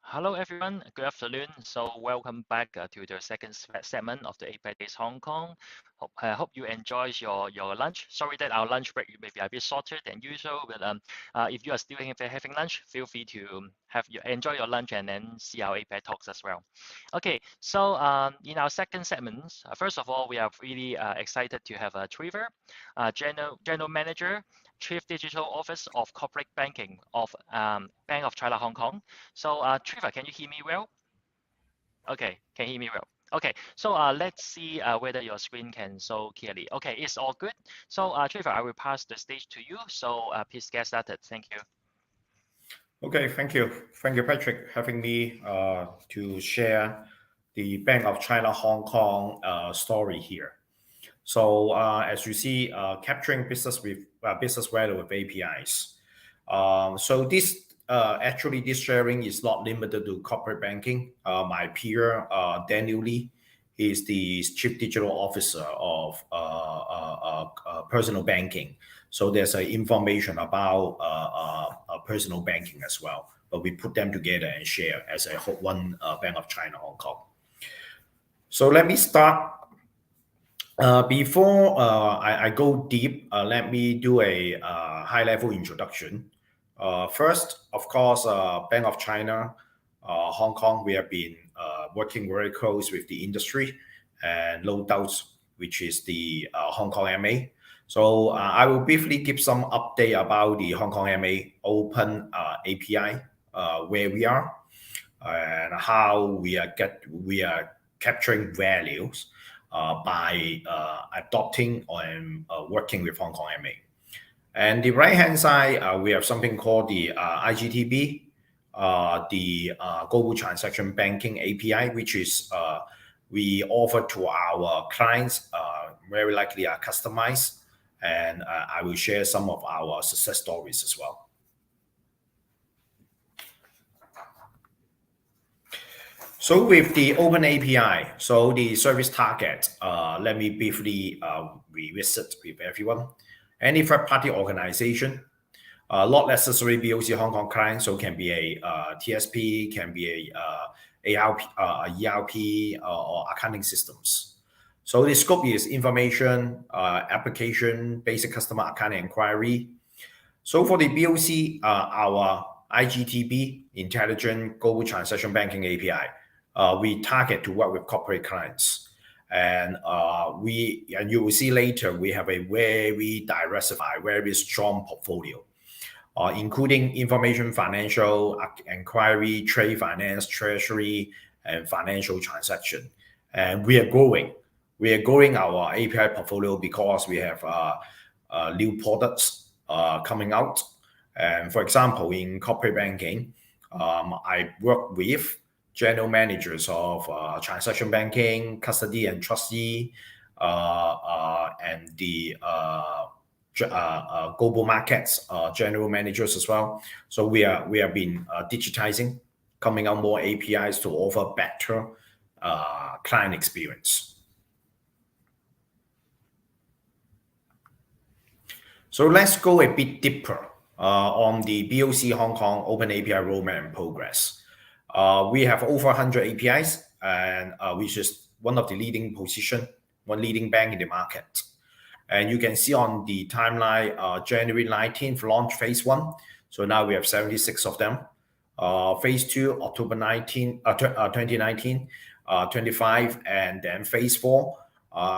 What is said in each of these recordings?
Hello everyone, good afternoon. So welcome back to the second segment of the Apidays Hong Kong. Hope you enjoy your lunch. Sorry that our lunch break may be a bit shorter than usual, but if you are still having lunch, feel free to enjoy your lunch and then see our API talks as well. Okay, so in our second segment, first of all, we are really excited to have Trevor, General Manager, Chief Digital Office of Corporate Banking of Bank of China Hong Kong. So Trevor, can you hear me well? Okay, can you hear me well? Okay, so let's see whether your screen can show clearly. Okay, it's all good. So Trevor, I will pass the stage to you. So please get started. Thank you. Okay, thank you. Thank you, Patrick, having me to share the Bank of China Hong Kong story here. So as you see, capturing business value with APIs. So this actually this sharing is not limited to corporate banking. My peer Daniel Lee is the Chief Digital Officer of personal banking. So there's information about personal banking as well. But we put them together and share as a one Bank of China Hong Kong. So let me start. Before I go deep, let me do a high-level introduction. First, of course, Bank of China, Hong Kong, we have been working very close with the industry and no doubts, which is the Hong Kong MA. So I will briefly give some update about the Hong Kong MA open API, where we are and how we are capturing values by adopting and working with Hong Kong MA. And the right-hand side, we have something called the IGTB, the Global Transaction Banking API, which is we offer to our clients, very likely are customized, and I will share some of our success stories as well. So with the open API, so the service target, let me briefly revisit with everyone. Any third-party organization, not necessarily BOC Hong Kong clients, so can be a TSP, can be a ERP or accounting systems. So the scope is information, application, basic customer account inquiry. So for the BOC, our IGTB, Intelligent Global Transaction Banking API, we target to work with corporate clients. And you will see later, we have a very diversified, very strong portfolio, including information, financial, inquiry, trade finance, treasury, and financial transaction. And we are growing. We are growing our API portfolio because we have new products coming out. And for example, in corporate banking, I work with general managers of transaction banking, custody and trustee, and the global markets general managers as well. So we have been digitizing, coming out more APIs to offer better client experience. So let's go a bit deeper on the BOC Hong Kong Open API roadmap and progress. We have over 100 APIs, and which is one of the leading position, one leading bank in the market. And you can see on the timeline, January 19th, launch phase 1. So now we have 76 of them. Phase 2, October 2019, 25, and then phase 4.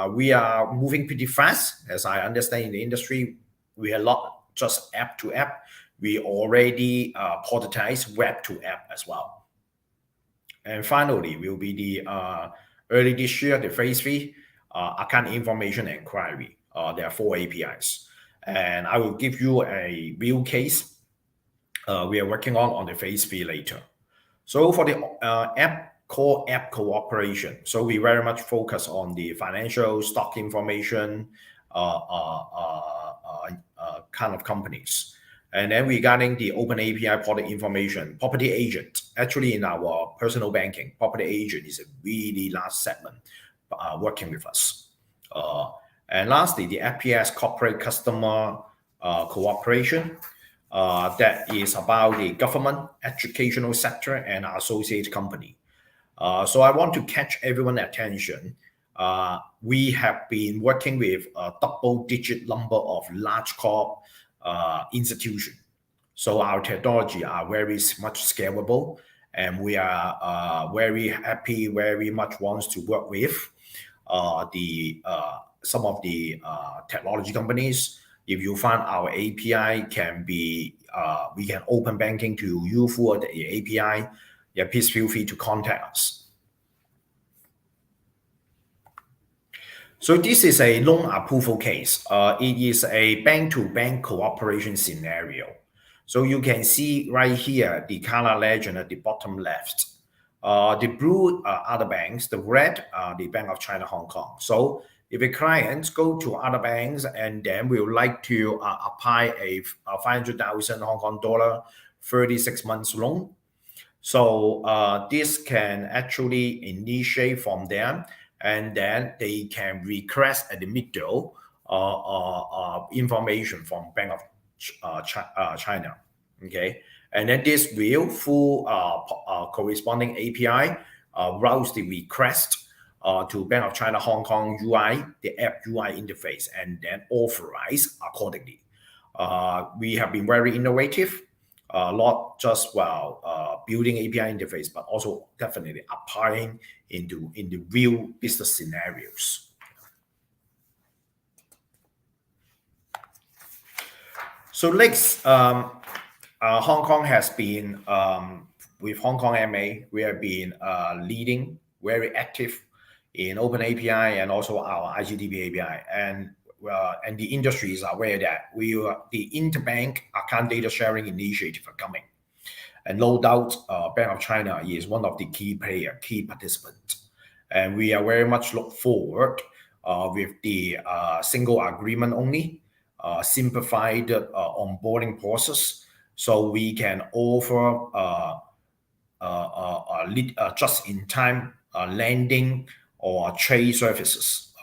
We are moving pretty fast. As I understand in the industry, we are not just app to app. We already productize web to app as well. And finally, will be the early this year, the phase 3, account information inquiry. There are 4 APIs. And I will give you a real case we are working on the phase 3 later. So for the core app cooperation, so we very much focus on the financial stock information kind of companies. And then regarding the open API product information, property agent, actually in our personal banking, property agent is a really large segment. working with us. And lastly, the APIs corporate customer cooperation. That is about the government, educational sector, and associate company. So I want to catch everyone's attention. We have been working with a double-digit number of large corp institutions. So our technology are very much scalable, and we are very happy, very much wants to work with some of the technology companies. If you find our API can be, we can open banking to you for the API, yeah, please feel free to contact us. So this is a loan approval case. It is a bank-to-bank cooperation scenario. So you can see right here, the color legend at the bottom left. The blue are other banks, the red are the Bank of China, Hong Kong. So if a client go to other banks and then we would like to apply a 500,000 Hong Kong dollar 36 months loan, so this can actually initiate from them, and then they can request at the middle information from Bank of China. Okay, and then this will through corresponding API routes the request to Bank of China Hong Kong UI, the app UI interface, and then authorize accordingly. We have been very innovative, not just building API interface, but also definitely applying in the real business scenarios. So next, Hong Kong has been, with Hong Kong MA, we have been leading, very active in Open API and also our IGTB API. And the industries are aware that the interbank account data sharing initiative are coming. And no doubt, Bank of China is one of the key player, key participants. And we are very much look forward with the single agreement only, simplified onboarding process, so we can offer just-in-time lending or trade services,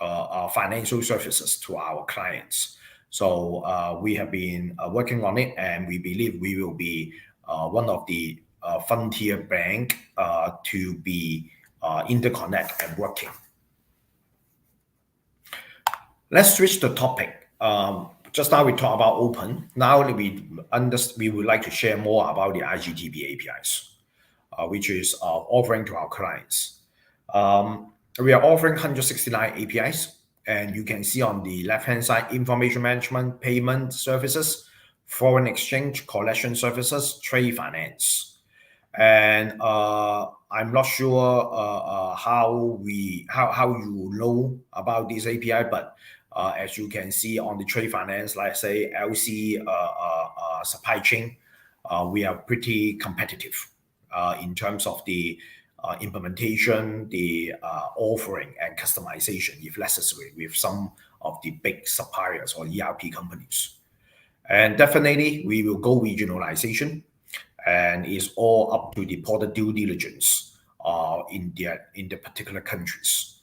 financial services to our clients. So we have been working on it, and we believe we will be one of the frontier bank to be interconnect and working. Let's switch the topic. Just now we talked about open. Now we would like to share more about the IGTB APIs, which is offering to our clients. We are offering 169 APIs, and you can see on the left-hand side, information management, payment services, foreign exchange, collection services, trade finance. And I'm not sure how you know about this API, but as you can see on the trade finance, like say LC supply chain, we are pretty competitive in terms of the implementation, the offering and customization, if necessary, with some of the big suppliers or ERP companies. And definitely, we will go regionalization, and it's all up to the product due diligence in the particular countries.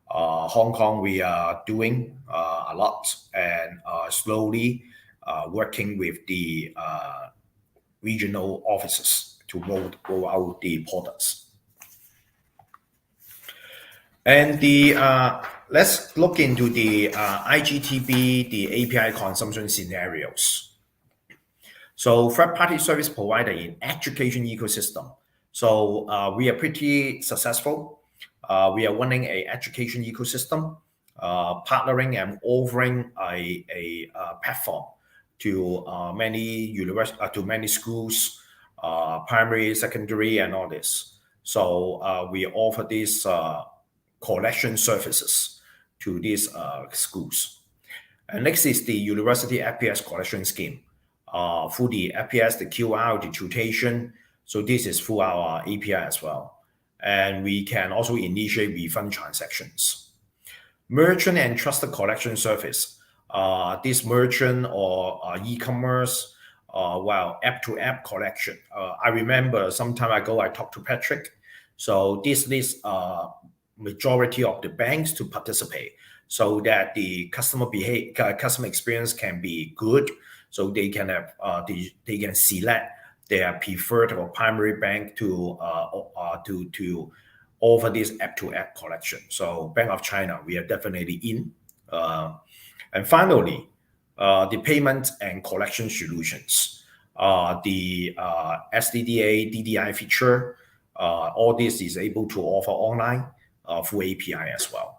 Hong Kong, we are doing a lot and slowly working with the regional offices to roll out the products. And let's look into the IGTB, the API consumption scenarios. So third-party service provider in education ecosystem. So we are pretty successful. We are running an education ecosystem, partnering and offering a platform to many schools, primary, secondary, and all this. So we offer these collection services to these schools. And next is the university APIs collection scheme. Through the APIs, the QR, the tuition. So this is through our API as well. And we can also initiate refund transactions. Merchant and trusted collection service. This merchant or e-commerce, app-to-app collection. I remember some time ago I talked to Patrick. So this majority of the banks to participate, so that the customer experience can be good, so they can have they can select their preferred or primary bank to offer this app-to-app collection. So Bank of China, we are definitely in. And finally, the payment and collection solutions, the SDDA, DDI feature, all this is able to offer online through API as well.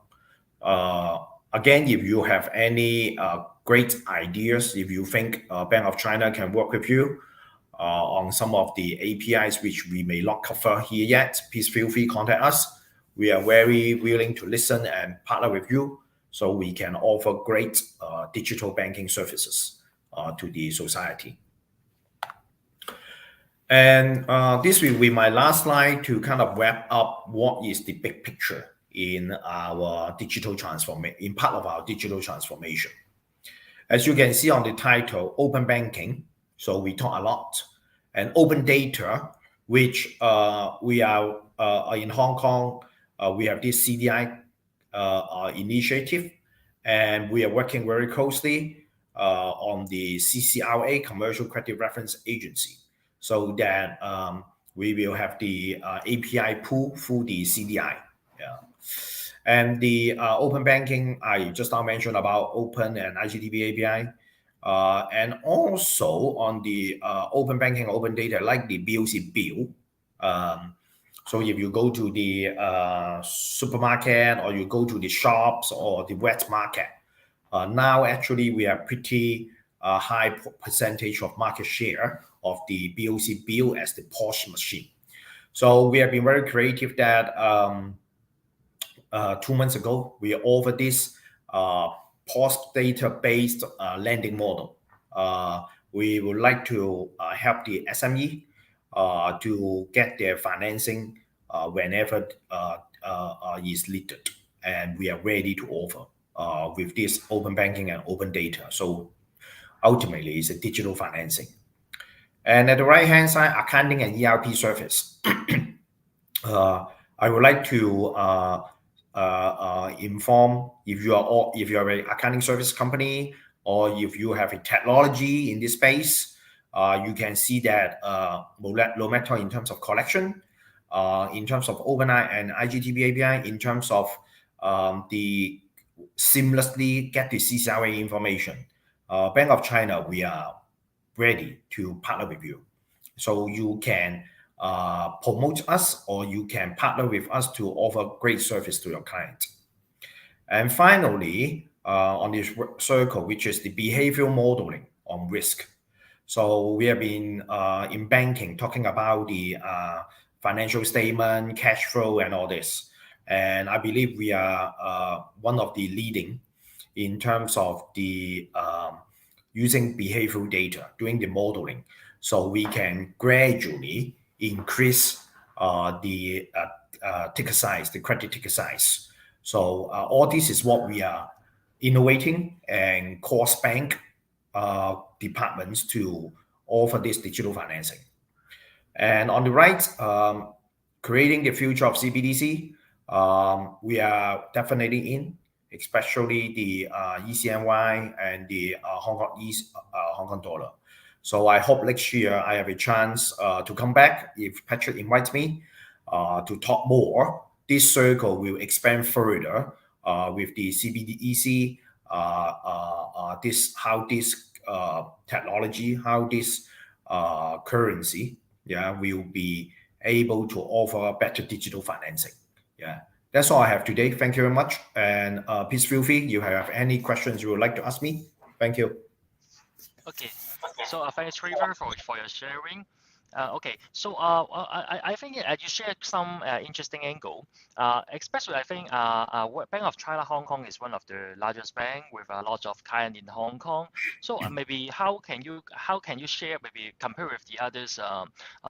Again, if you have any great ideas, if you think Bank of China can work with you on some of the APIs which we may not cover here yet, please feel free to contact us. We are very willing to listen and partner with you, so we can offer great digital banking services to the society. And this will be my last slide to kind of wrap up what is the big picture in our digital transformation, in part of our digital transformation. As you can see on the title, open banking, so we talk a lot, and open data, which we are in Hong Kong, we have this CDI initiative, and we are working very closely on the CCRA, Commercial Credit Reference Agency, so that we will have the API pool through the CDI. Yeah. And the open banking, I just now mentioned about open and IGTB API. And also on the open banking, open data, like the BOC bill. So if you go to the supermarket, or you go to the shops or the wet market, now actually we are pretty high percentage of market share of the BOC bill as the POS machine. So we have been very creative that 2 months ago, we offered this POS data-based lending model. We would like to help the SME to get their financing whenever is needed, and we are ready to offer with this open banking and open data. So ultimately, it's a digital financing. And at the right-hand side, accounting and ERP service. I would like to inform, if you are an accounting service company, or if you have a technology in this space, you can see that no matter in terms of collection, in terms of overnight and IGTB API, in terms of the seamlessly get the CCRA information, Bank of China, we are ready to partner with you. So you can promote us, or you can partner with us to offer great service to your client. And finally, on this circle, which is the behavioral modeling on risk. So we have been in banking talking about the financial statement, cash flow, and all this. And I believe we are one of the leading in terms of the using behavioral data, doing the modeling, so we can gradually increase the ticket size, the credit ticket size. So all this is what we are innovating and cross bank departments to offer this digital financing. And on the right, creating the future of CBDC, we are definitely in, especially the ECNY and the Hong Kong dollar. So I hope next year I have a chance to come back, if Patrick invites me, to talk more. This circle will expand further with the CBDC, how this technology, how this currency, will be able to offer better digital financing. That's all I have today. Thank you very much. And please feel free, you have any questions you would like to ask me. Thank you. Okay, so thanks, Trevor, for your sharing. Okay, so I think you shared some interesting angle. Especially, I think Bank of China Hong Kong is one of the largest bank with a lot of clients in Hong Kong. So maybe how can you share, maybe compare with the others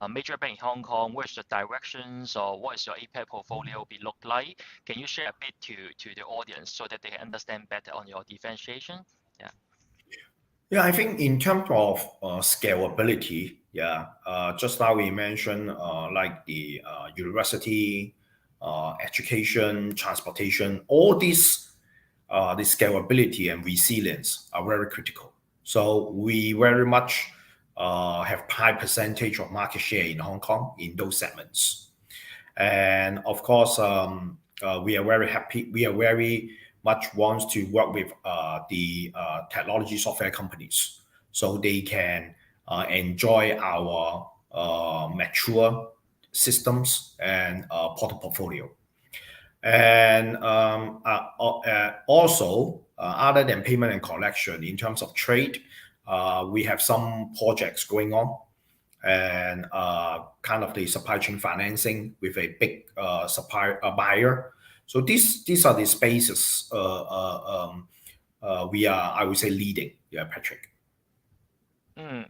major bank in Hong Kong? What's the directions, or what is your API portfolio be look like? Can you share a bit to the audience so that they understand better on your differentiation? Yeah, I think in terms of scalability, just now we mentioned like the university, education, transportation, all these the scalability and resilience are very critical. So we very much have high percentage of market share in Hong Kong in those segments. And of course, we are very happy. We are very much wants to work with the technology software companies so they can enjoy our mature systems and product portfolio. And also, other than payment and collection, in terms of trade, we have some projects going on, and kind of the supply chain financing with a big buyer. So these are the spaces we are, I would say, leading. Yeah, Patrick.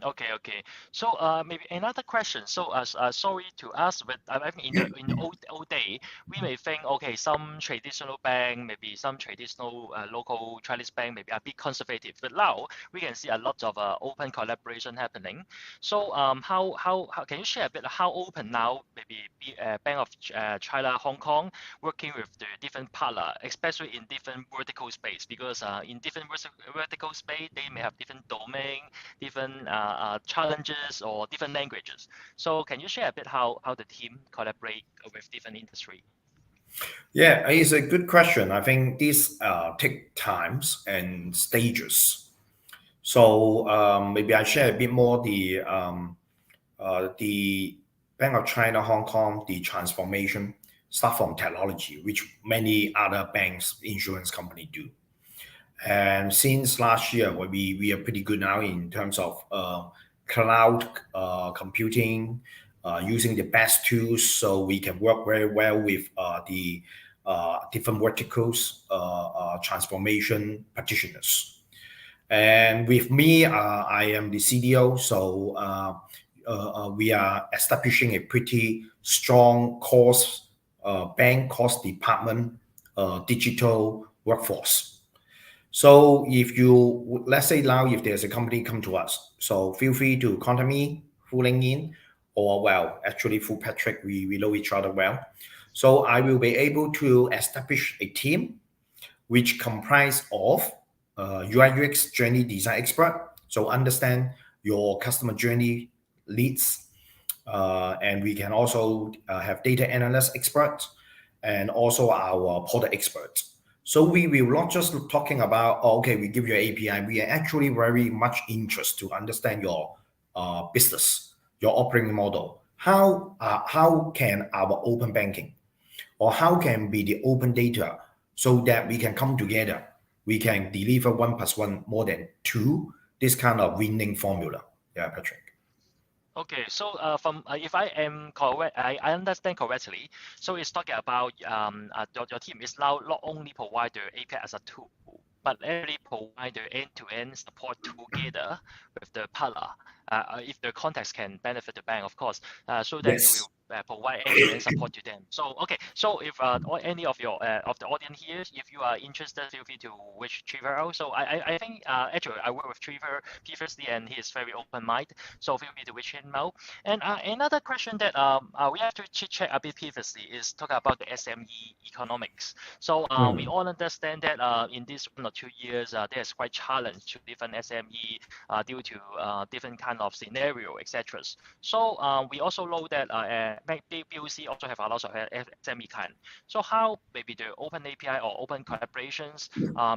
Okay. So maybe another question. So sorry to ask, but I mean in the old day, we may think okay, some traditional bank, maybe some traditional local Chinese bank, maybe a bit conservative. But now we can see a lot of open collaboration happening. So how can you share a bit how open now maybe Bank of China Hong Kong working with the different partner, especially in different vertical space, because in different vertical space they may have different domain, different challenges or different languages. So can you share a bit how the team collaborate with different industry? Yeah, it's a good question. I think these take times and stages. So maybe I share a bit more the Bank of China Hong Kong, the transformation start from technology, which many other banks, insurance company do. And since last year, we are pretty good now in terms of cloud computing, using the best tools, so we can work very well with the different verticals, transformation practitioners. And with me, I am the CDO, so we are establishing a pretty strong course bank course department, digital workforce. So if you, let's say now, if there's a company come to us, so feel free to contact me, Fu in, or well, actually Fu Patrick, we know each other well. So I will be able to establish a team which comprise of UI UX journey design expert, so understand your customer journey leads, and we can also have data analyst experts and also our product experts. So we will not just talking about, oh, okay, we give you an API. We are actually very much interested to understand your business, your operating model. How can our open banking, or how can be the open data, so that we can come together, we can deliver 1 + 1 more than 2, this kind of winning formula. Yeah, Patrick. Okay, so from if I am correct, I understand correctly. So it's talking about your team is now not only provide the API as a tool, but actually provide the end-to-end support together with the partner. If the context can benefit the bank, of course, so that you Yes. will provide end-to-end support to them. So okay, so if or any of your of the audience here, if you are interested, feel free to reach Trevor out. So I think actually I worked with Trevor previously, and he is very open-minded. So feel free to reach him out. And another question that we have to chit-chat a bit previously is talk about the SME economics. So we all understand that in this 1 or 2 years, there's quite challenge to different SME due to different kind of scenario, etc. So we also know that BOC also have a lot of SME kind. So how maybe the open API or open collaborations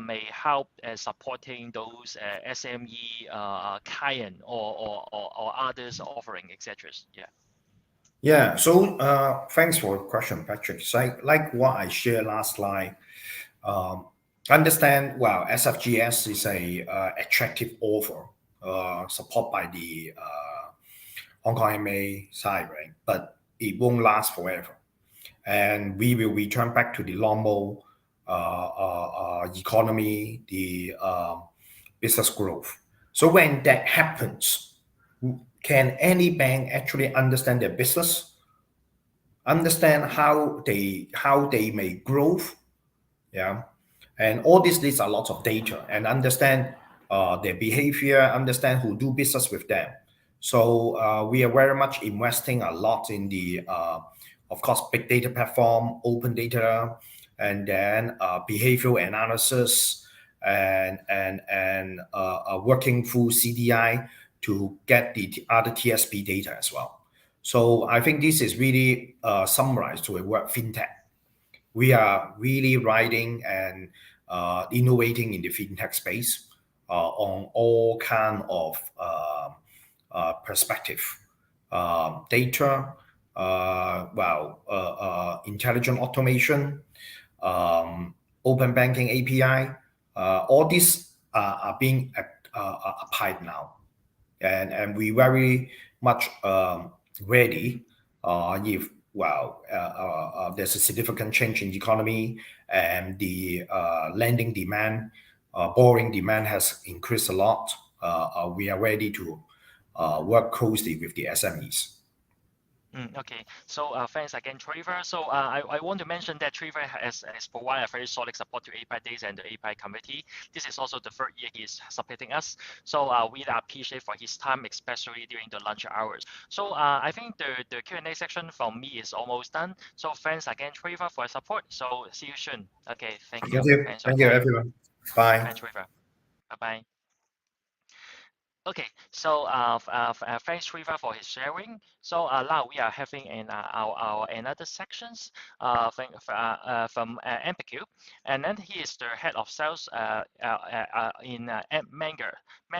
may help supporting those SME client or others offering, etc. Yeah. Yeah. So thanks for the question, Patrick. So like what I shared last slide. Understand well, SFGS is a attractive offer, support by the Hong Kong MA side, right? But it won't last forever, and we will return back to the normal economy, the business growth. So when that happens, can any bank actually understand their business, understand how they may grow? Yeah. And all this needs a lot of data, and understand their behavior, understand who do business with them. So we are very much investing a lot in the of course, big data platform, open data, and then behavioral analysis, and working through CDI to get the other TSP data as well. So I think this is really summarized to a word: fintech. We are really riding and innovating in the fintech space on all kind of perspective, data, intelligent automation, open banking API. All these are being applied now, and we very much ready if there's a significant change in the economy and the lending demand, borrowing demand has increased a lot. We are ready to work closely with the SMEs. Okay, so thanks again, Trevor. So I want to mention that Trevor has provided a very solid support to Apidays and the API committee. This is also the third year he's supporting us. So we appreciate for his time, especially during the lunch hours. So I think the Q&A section from me is almost done. So thanks again, Trevor, for your support. So see you soon. Okay, thank you. Thank you. Thanks for Thank your you, time. everyone. Bye. Thanks, Trevor. Bye-bye. Okay, so thanks Trevor for his sharing. So now we are having our another sections from MPQ, and then he is the head of sales in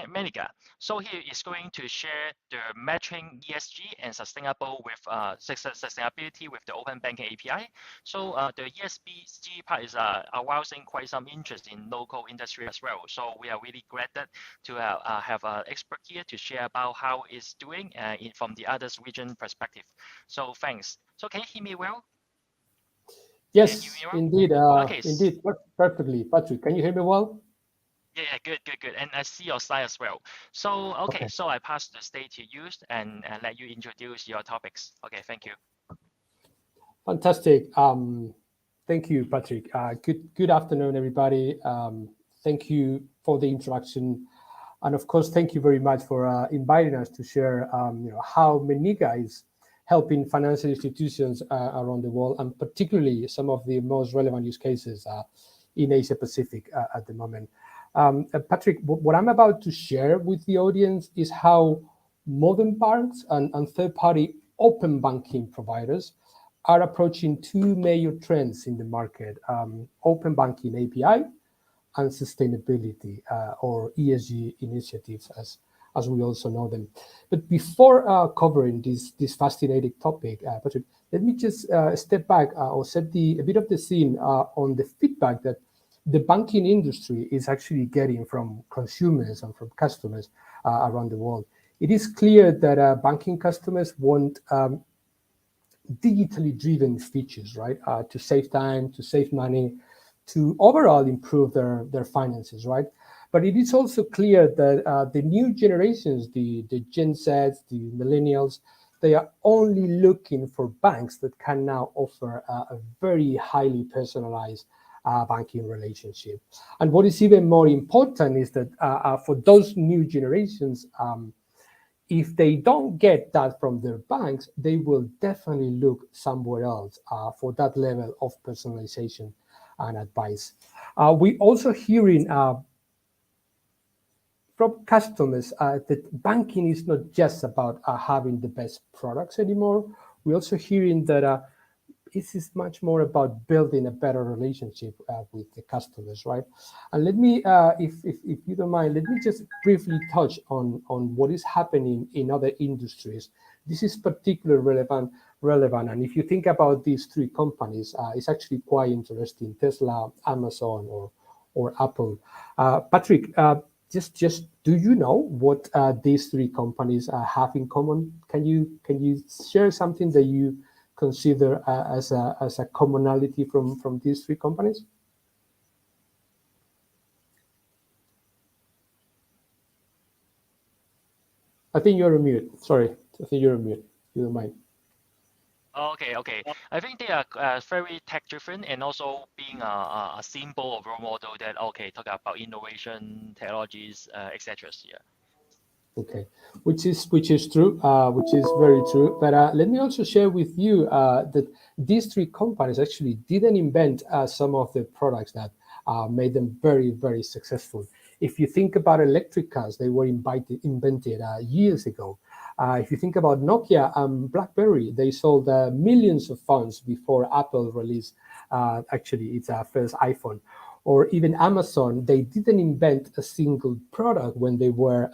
Maniga. So he is going to share the matching ESG and sustainability with the open banking API. So the ESG part is arousing quite some interest in local industry as well. So we are really glad that to have an expert here to share about how it's doing from the others region perspective. So thanks. So can you hear me well? Yes, well? indeed. Okay. Indeed, perfectly. Patrick, can you hear me well? Yeah, good. And I see your slide as well. So, okay. So I pass the stage to you and let you introduce your topics. Okay, thank you. Fantastic. Thank you, Patrick. Good afternoon, everybody. Thank you for the introduction. And of course, thank you very much for inviting us to share how Maniga is helping financial institutions around the world, and particularly some of the most relevant use cases in Asia Pacific at the moment. Patrick, what I'm about to share with the audience is how modern banks and third-party open banking providers are approaching two major trends in the market: open banking API and sustainability, or ESG initiatives, as we also know them. But before covering this fascinating topic, Patrick, let me just step back or set a bit of the scene on the feedback that the banking industry is actually getting from consumers and from customers around the world. It is clear that banking customers want digitally driven features, right? To save time, to save money, to overall improve their finances, right? But it is also clear that the new generations, the Gen Zs, the millennials, they are only looking for banks that can now offer a very highly personalized banking relationship. And what is even more important is that for those new generations, if they don't get that from their banks, they will definitely look somewhere else for that level of personalization and advice. We also hearing from customers that banking is not just about having the best products anymore. We're also hearing that this is much more about building a better relationship with the customers, right? And let me, if you don't mind, let me just briefly touch on what is happening in other industries. This is particularly relevant, and if you think about these three companies, it's actually quite interesting: Tesla, Amazon, or Apple. Patrick, just do you know what these three companies have in common? Can you share something that you consider as a commonality from these three companies? I think you're on mute. Sorry, I think you're on mute. You don't mind. Okay. I think they are very tech-driven and also being a symbol or role model that, talk about innovation, technologies, etc. Yeah. Okay, which is true, which is very true. But let me also share with you that these three companies actually didn't invent some of the products that made them very, very successful. If you think about electric cars, they were invented years ago. If you think about Nokia and BlackBerry, they sold millions of phones before Apple released actually its first iPhone. Or even Amazon, they didn't invent a single product when they were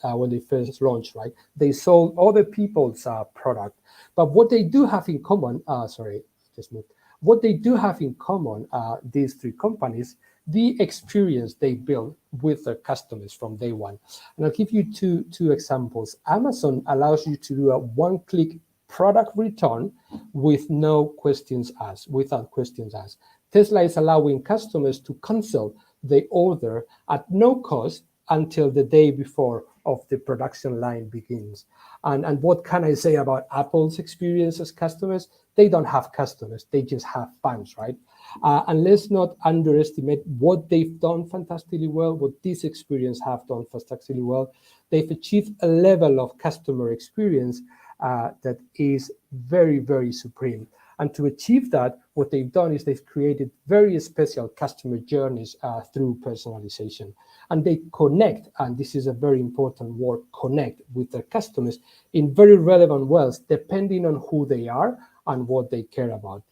when they first launched, right? They sold other people's product. But what they do have in common, sorry, just moved. What they do have in common, these three companies, the experience they build with their customers from day one. And I'll give you two examples. Amazon allows you to do a one-click product return with no questions asked, without questions asked. Tesla is allowing customers to cancel the order at no cost until the day before of the production line begins. And what can I say about Apple's experience as customers? They don't have customers, they just have fans, right? And let's not underestimate what they've done fantastically well, what this experience have done fantastically well. They've achieved a level of customer experience that is very, very supreme. And to achieve that, what they've done is they've created very special customer journeys through personalization. And they connect, and this is a very important word, connect with their customers in very relevant ways, depending on who they are and what they care about.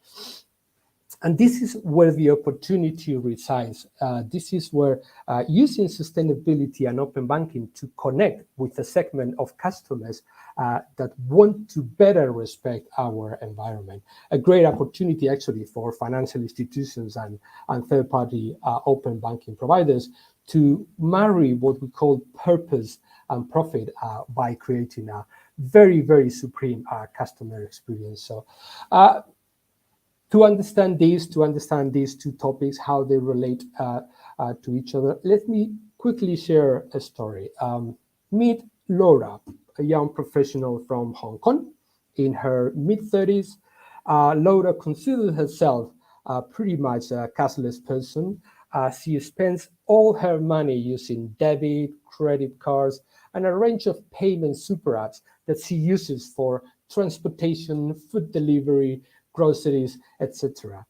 And this is where the opportunity resides. This is where using sustainability and open banking to connect with a segment of customers that want to better respect our environment. A great opportunity actually for financial institutions and third-party open banking providers to marry what we call purpose and profit by creating a very, very supreme customer experience. So to understand these two topics, how they relate to each other, let me quickly share a story. Meet Laura, a young professional from Hong Kong in her mid-30s. Laura considers herself pretty much a cashless person. She spends all her money using debit, credit cards, and a range of payment super apps that she uses for transportation, food delivery, groceries, etc.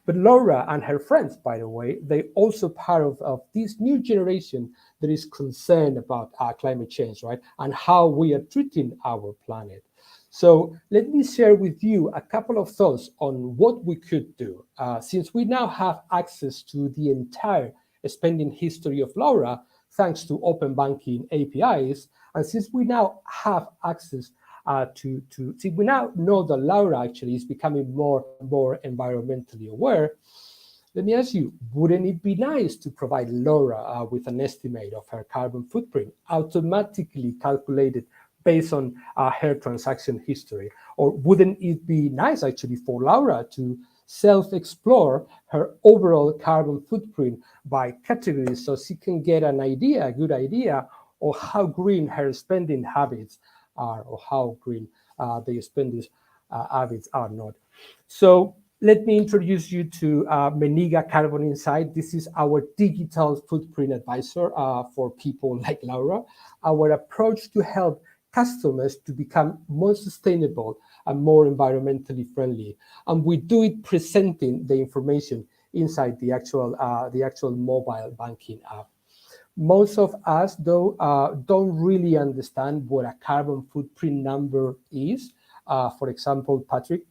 But Laura and her friends, by the way, they also part of this new generation that is concerned about climate change, right? And how we are treating our planet. So let me share with you a couple of thoughts on what we could do. Since we now have access to the entire spending history of Laura, thanks to open banking APIs, and since we now have access see, we now know that Laura actually is becoming more and more environmentally aware. Let me ask you, wouldn't it be nice to provide Laura with an estimate of her carbon footprint, automatically calculated based on her transaction history? Or wouldn't it be nice actually for Laura to self-explore her overall carbon footprint by categories so she can get an idea, a good idea, of how green her spending habits are, or how green the spending habits are not. So let me introduce you to Meniga Carbon Insight. This is our digital footprint advisor for people like Laura. Our approach to help customers to become more sustainable and more environmentally friendly. And we do it presenting the information inside the actual mobile banking app. Most of us, though, don't really understand what a carbon footprint number is. For example, Patrick,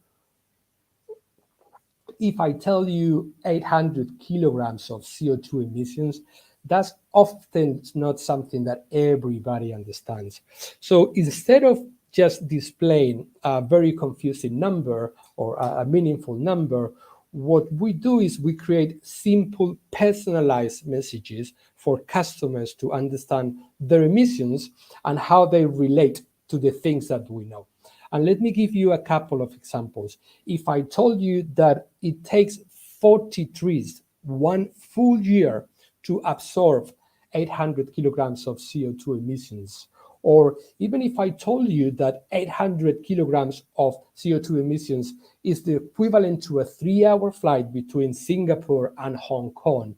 if I tell you 800 kilograms of CO2 emissions, that's often not something that everybody understands. So instead of just displaying a very confusing number or a meaningful number, what we do is we create simple, personalized messages for customers to understand their emissions and how they relate to the things that we know. And let me give you a couple of examples. If I told you that it takes 40 trees 1 full year to absorb 800 kilograms of CO2 emissions, or even if I told you that 800 kilograms of CO2 emissions is the equivalent to a 3-hour flight between Singapore and Hong Kong,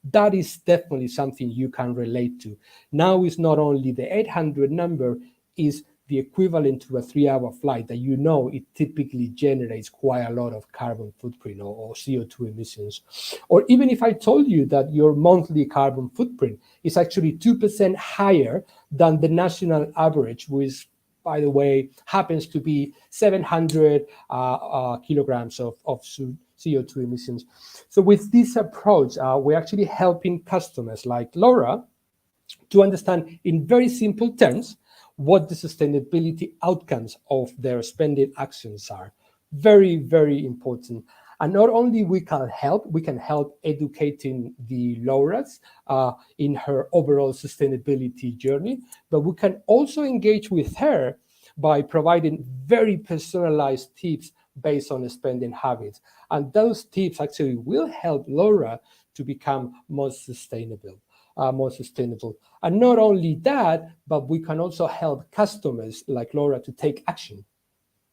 that is definitely something you can relate to. Now it's not only the 800 number, is the equivalent to a 3-hour flight that it typically generates quite a lot of carbon footprint or CO2 emissions. Or even if I told you that your monthly carbon footprint is actually 2% higher than the national average, which, by the way, happens to be 700 kilograms of CO2 emissions. So with this approach, we're actually helping customers like Laura to understand in very simple terms what the sustainability outcomes of their spending actions are. Very, very important. And not only we can help educating the Lauras in her overall sustainability journey, but we can also engage with her by providing very personalized tips based on spending habits. And those tips actually will help Laura to become more sustainable. And not only that, but we can also help customers like Laura to take action.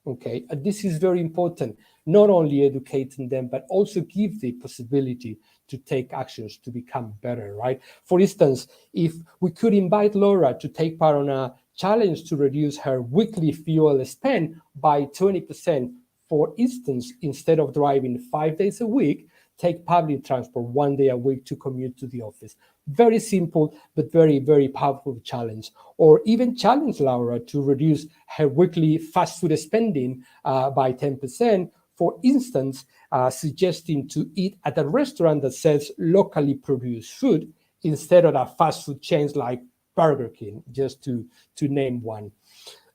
Okay, and this is very important, not only educating them, but also give the possibility to take actions to become better, right? For instance, if we could invite Laura to take part on a challenge to reduce her weekly fuel spend by 20%, for instance, instead of driving 5 days a week, take public transport 1 day a week to commute to the office. Very simple, but very, very powerful challenge. Or even challenge Laura to reduce her weekly fast food spending by 10%. For instance, suggesting to eat at a restaurant that sells locally produced food instead of a fast food chains like Burger King, just to name one.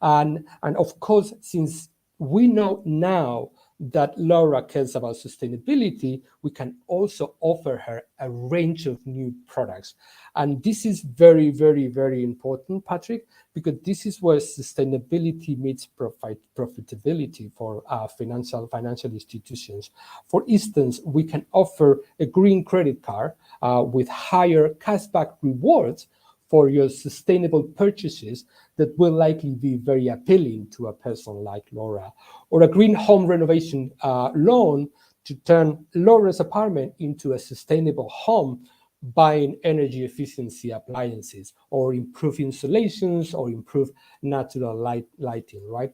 And of course, since we know now that Laura cares about sustainability, we can also offer her a range of new products. And this is very, very, very important, Patrick, because this is where sustainability meets profitability for financial institutions. For instance, we can offer a green credit card with higher cashback rewards for your sustainable purchases that will likely be very appealing to a person like Laura. Or a green home renovation loan to turn Laura's apartment into a sustainable home, buying energy efficiency appliances, or improve insulations, or improve natural lighting, right?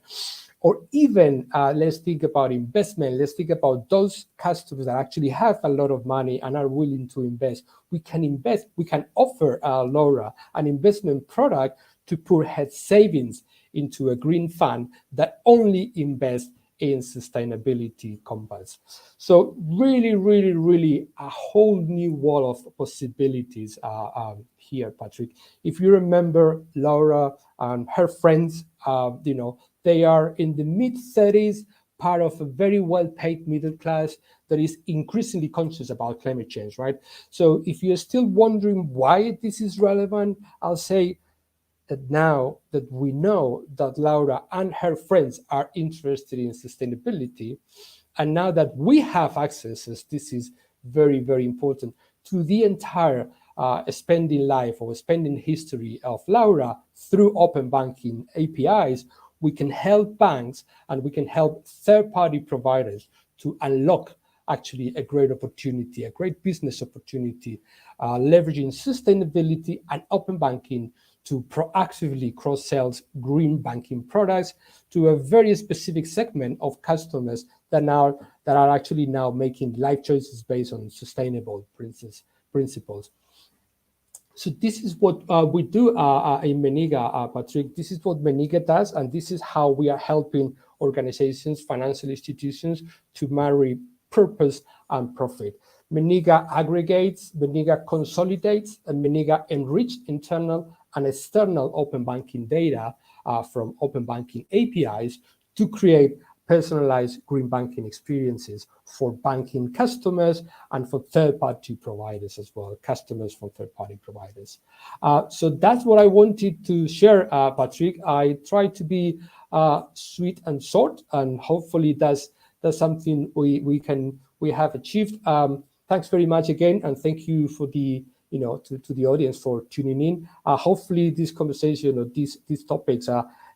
Or even let's think about investment. Let's think about those customers that actually have a lot of money and are willing to invest. We can offer Laura an investment product to put her savings into a green fund that only invests in sustainability compass. So really, really, really a whole new wall of possibilities here, Patrick. If you remember Laura and her friends, they are in the mid-30s, part of a very well-paid middle class that is increasingly conscious about climate change, right? So if you're still wondering why this is relevant, I'll say that now that we know that Laura and her friends are interested in sustainability, and now that we have access, as this is very, very important, to the entire spending life or spending history of Laura through open banking APIs, we can help banks and we can help third-party providers to unlock actually a great opportunity, a great business opportunity, leveraging sustainability and open banking to proactively cross-sell green banking products to a very specific segment of customers that are actually now making life choices based on sustainable principles. So this is what we do in Meniga, Patrick. This is what Meniga does, and this is how we are helping organizations, financial institutions to marry purpose and profit. Meniga aggregates, Meniga consolidates, and Meniga enriched internal and external open banking data from open banking APIs to create personalized green banking experiences for banking customers and for third-party providers as well, customers from third-party providers. So that's what I wanted to share, Patrick. I try to be sweet and short, and hopefully that's something we have achieved. Thanks very much again, and thank you for the to the audience for tuning in. Hopefully this conversation or these topics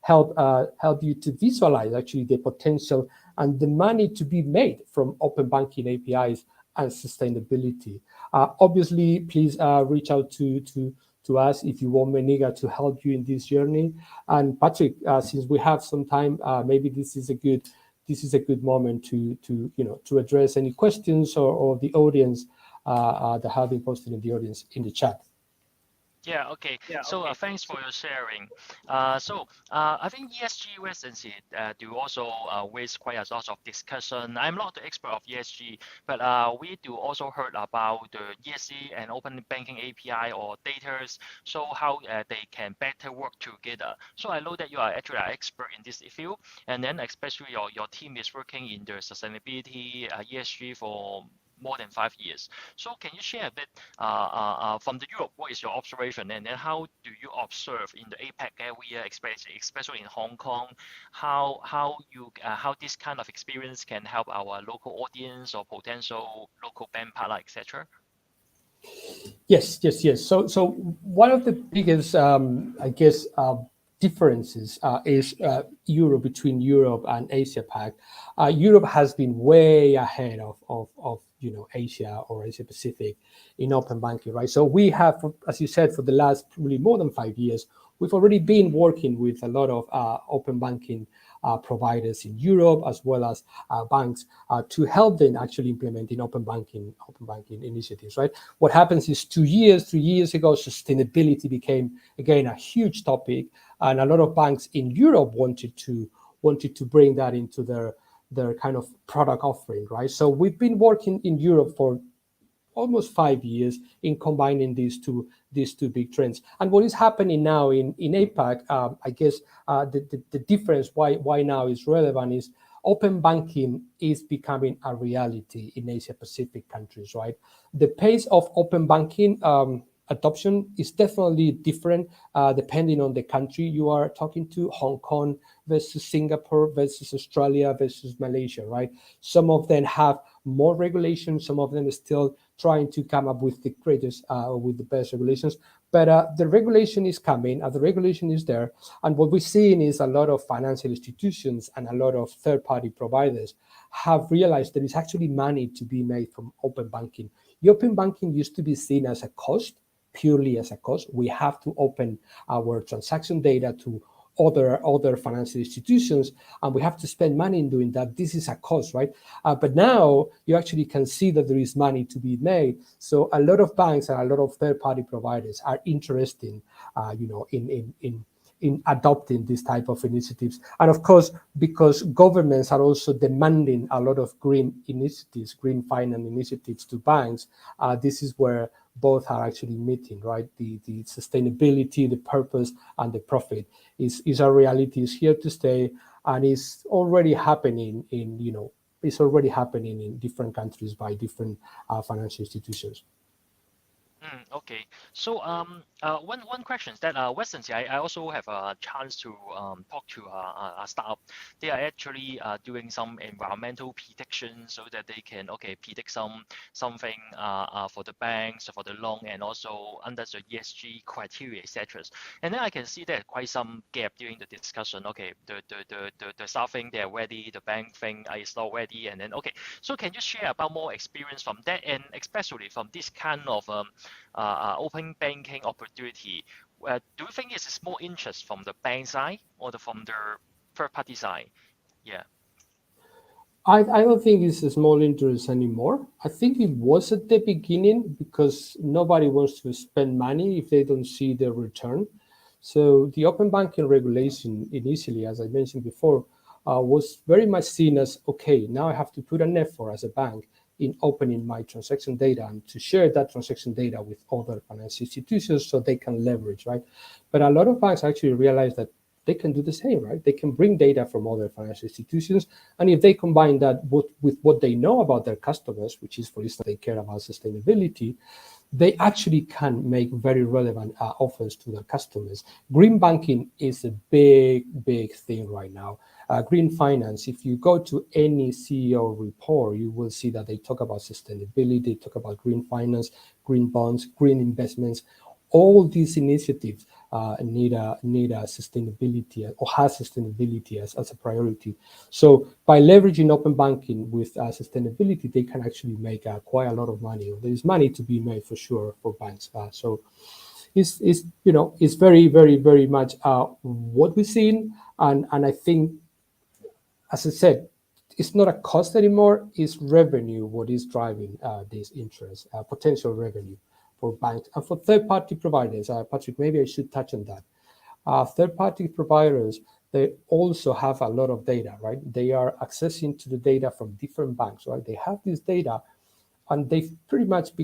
help you to visualize actually the potential and the money to be made from open banking APIs and sustainability. Obviously, please reach out to us if you want Meniga to help you in this journey. And Patrick, since we have some time, maybe this is a good moment to address any questions or the audience that have been posted in the audience in the chat. Yeah, okay. So thanks for your sharing. I think ESG residency do also raise quite a lot of discussion. I'm not the expert of ESG, but we do also heard about the ESG and open banking API or data. So how they can better work together. So I know that you are actually an expert in this field, and then especially your team is working in the sustainability ESG for more than 5 years. So can you share a bit from the Europe, what is your observation, and then how do you observe in the APAC area, especially in Hong Kong, how this kind of experience can help our local audience or potential local bank partner, etc.? Yes. So one of the biggest, differences is Europe, between Europe and Asia Pac. Europe has been way ahead of Asia or Asia Pacific in open banking, right? So we have, as you said, for the last really more than 5 years, we've already been working with a lot of open banking providers in Europe, as well as banks, to help them actually implementing open banking initiatives, right? What happens is 3 years ago, sustainability became again a huge topic, and a lot of banks in Europe wanted to bring that into their kind of product offering, right? So we've been working in Europe for almost 5 years in combining these two big trends. And what is happening now in APAC, the difference why now is relevant is open banking is becoming a reality in Asia Pacific countries, right? The pace of open banking adoption is definitely different depending on the country you are talking to. Hong Kong versus Singapore versus Australia versus Malaysia, right? Some of them have more regulations, some of them are still trying to come up with the greatest, with the best regulations. But the regulation is coming, the regulation is there. And what we're seeing is a lot of financial institutions and a lot of third-party providers have realized there is actually money to be made from open banking. The open banking used to be seen as a cost, purely as a cost. We have to open our transaction data to other financial institutions, and we have to spend money in doing that. This is a cost, right? But now you actually can see that there is money to be made. So a lot of banks and a lot of third-party providers are interested, in adopting this type of initiatives. And of course, because governments are also demanding a lot of green initiatives, green finance initiatives to banks, this is where both are actually meeting, right? The sustainability, the purpose, and the profit is a reality, is here to stay, and is already happening in different countries by different financial institutions. Okay. So one question is that recently I also have a chance to talk to a startup. They are actually doing some environmental prediction so that they can predict something for the banks, for the loan, and also under the ESG criteria, etc. And then I can see that quite some gap during the discussion. Okay, the staff think they're ready, the bank think is not ready, and then So can you share about more experience from that, and especially from this kind of open banking opportunity? Do you think it's more interest from the bank side or from the third party side? Yeah. I don't think it's a small interest anymore. I think it was at the beginning because nobody wants to spend money if they don't see the return. So the open banking regulation initially, as I mentioned before, was very much seen as, okay, now I have to put an effort as a bank in opening my transaction data and to share that transaction data with other financial institutions so they can leverage, right? But a lot of banks actually realize that they can do the same, right? They can bring data from other financial institutions. And if they combine that with what they know about their customers, which is, for instance, they care about sustainability, they actually can make very relevant offers to their customers. Green banking is a big thing right now. Green finance, if you go to any CEO report, you will see that they talk about sustainability, they talk about green finance, green bonds, green investments. All these initiatives need a sustainability or has sustainability as a priority. So by leveraging open banking with sustainability, they can actually make quite a lot of money. There is money to be made for sure for banks. So it's very, very, very much what we've seen, and I think, as I said, it's not a cost anymore, it's revenue what is driving this interest, potential revenue for banks and for third-party providers. Patrick, maybe I should touch on that. Third-party providers, they also have a lot of data, right? They are accessing to the data from different banks, right? They have this data, and they've pretty much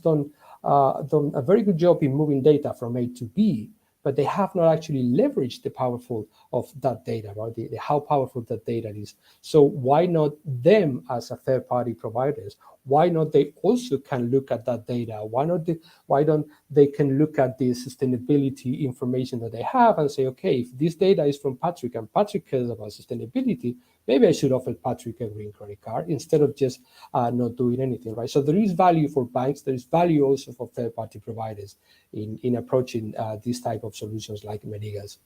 done a very good job in moving data from A to B, but they have not actually leveraged the powerful of that data, right? How powerful that data is. So why not them as a third-party providers? Why not they also can look at that data? Why don't they can look at the sustainability information that they have and say, okay, if this data is from Patrick and Patrick cares about sustainability, maybe I should offer Patrick a green credit card instead of just not doing anything, right? So there is value for banks. There is value also for third-party providers in approaching these type of solutions like Meniga's.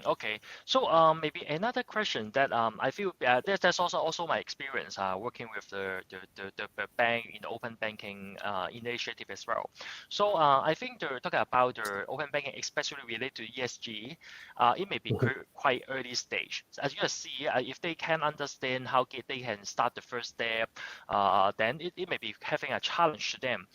Okay, so maybe another question that I feel that's also my experience working with the bank in the open banking initiative as well. So I think they're talking about the open banking, especially related to ESG. It may be quite early stage. As you can see, if they can understand how they can start the first step, then it may be having a challenge to them.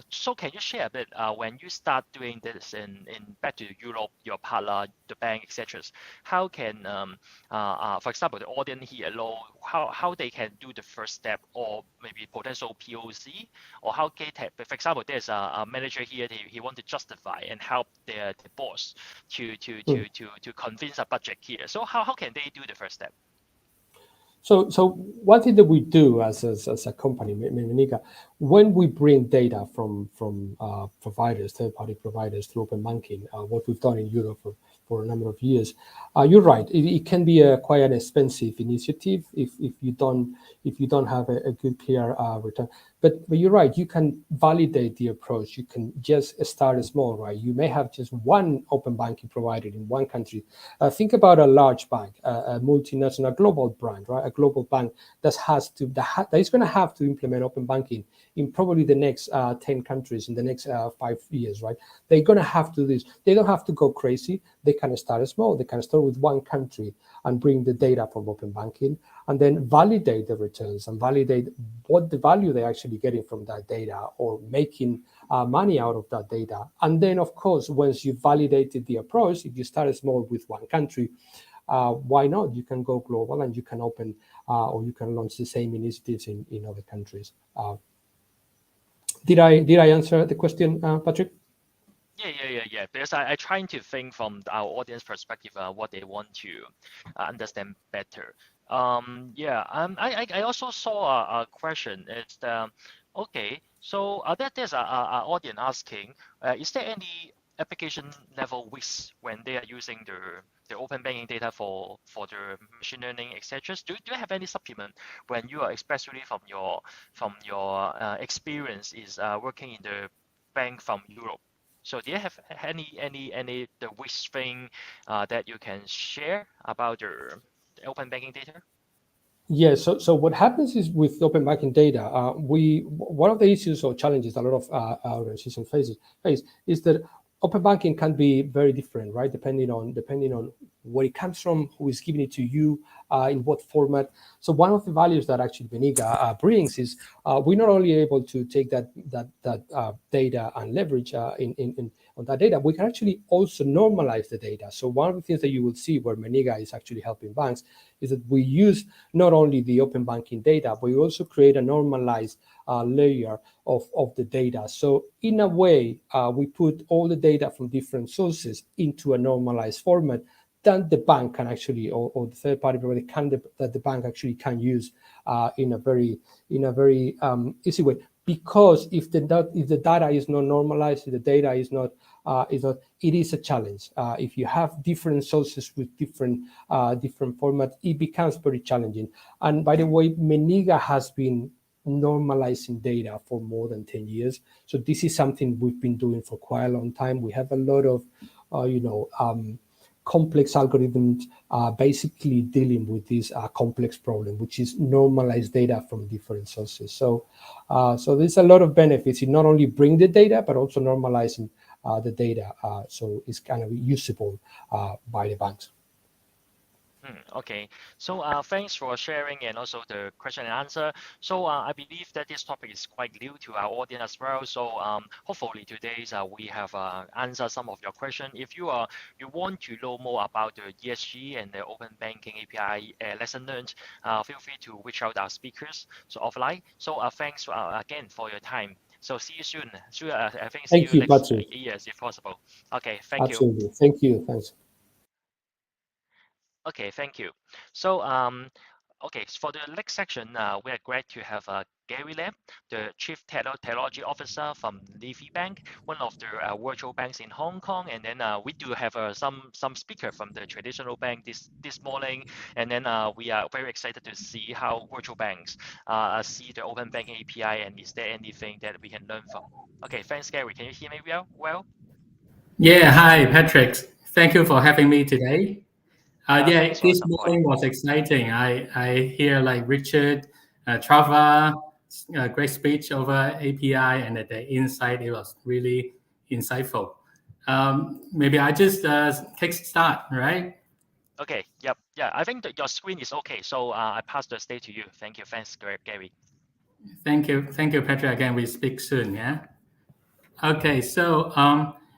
So can you share a bit when you start doing this in back to Europe, your partner, the bank, etc. How can, for example, the audience here alone, how they can do the first step or maybe potential POC, or how for example, there's a manager here, he want to justify and help the boss to convince a budget here. So how can they do the first step? So one thing that we do as a company, Meniga, when we bring data from providers, third-party providers through open banking, what we've done in Europe for a number of years, you're right. It can be quite an expensive initiative if you don't have a good clear return. But you're right. You can validate the approach. You can just start small, right? You may have just one open banking provider in one country. Think about a large bank, a multinational global brand, right? A global bank that is going to have to implement open banking in probably the next 10 countries in the next 5 years, right? They're going to have to do this. They don't have to go crazy. They can start small. They can start with one country and bring the data from open banking, and then validate the returns and validate what the value they're actually getting from that data or making money out of that data. And then, of course, once you've validated the approach, if you start small with one country, why not? You can go global and you can open or you can launch the same initiatives in other countries. Did I answer the question, Patrick? Yeah. Because I trying to think from our audience perspective, what they want to understand better. I also saw a question. It's okay. So there's a audience asking, is there any application level risks when they are using the open banking data for the machine learning, etc.? Do you have any supplement when you are, especially from your experience is working in the bank from Europe? So do you have any the risk thing that you can share about the open banking data? Yeah, so what happens is with open banking data, one of the issues or challenges a lot of organizations face is that open banking can be very different, right? Depending on where it comes from, who is giving it to you, in what format. So one of the values that actually Meniga brings is we're not only able to take that data and leverage on that data, we can actually also normalize the data. So one of the things that you will see where Meniga is actually helping banks is that we use not only the open banking data, but we also create a normalized layer of the data. So in a way, we put all the data from different sources into a normalized format that the bank can actually, or the third party provider that the bank actually can use in a very easy way. Because if the data is not normalized, if the data is not, it is a challenge. If you have different sources with different formats, it becomes very challenging. And by the way, Meniga has been normalizing data for more than 10 years. So this is something we've been doing for quite a long time. We have a lot of, complex algorithms basically dealing with this complex problem, which is normalized data from different sources. So there's a lot of benefits in not only bring the data, but also normalizing the data so it's kind of usable by the banks. Okay, so thanks for sharing and also the question and answer. So I believe that this topic is quite new to our audience as well. So hopefully today we have answered some of your question. If you want to know more about the ESG and the open banking API lesson learned, feel free to reach out our speakers offline. So thanks again for your time. So see you soon. I think see Thank you you, next Patrick. years if possible. Okay, thank you. Absolutely. Thank you. Thanks. Okay, thank you. So, okay, for the next section, we are glad to have Gary Lam, the Chief Technology Officer from Levy Bank, one of the virtual banks in Hong Kong. And then we do have some speaker from the traditional bank this morning. And then we are very excited to see how virtual banks see the open banking API, and is there anything that we can learn from? Okay, thanks, Gary. Can you hear me well? Yeah, hi, Patrick. Thank you for having me today. Yeah, Thanks for this supporting. morning was exciting. I hear like Richard, Trevor, great speech over API, and the insight, it was really insightful. Maybe I just kick start, right? Okay, yep, yeah, I think that your screen is okay. So I pass the stage to you. Thank you. Thanks, Gary. Thank you, Patrick. Again, we speak soon. Yeah. Okay, so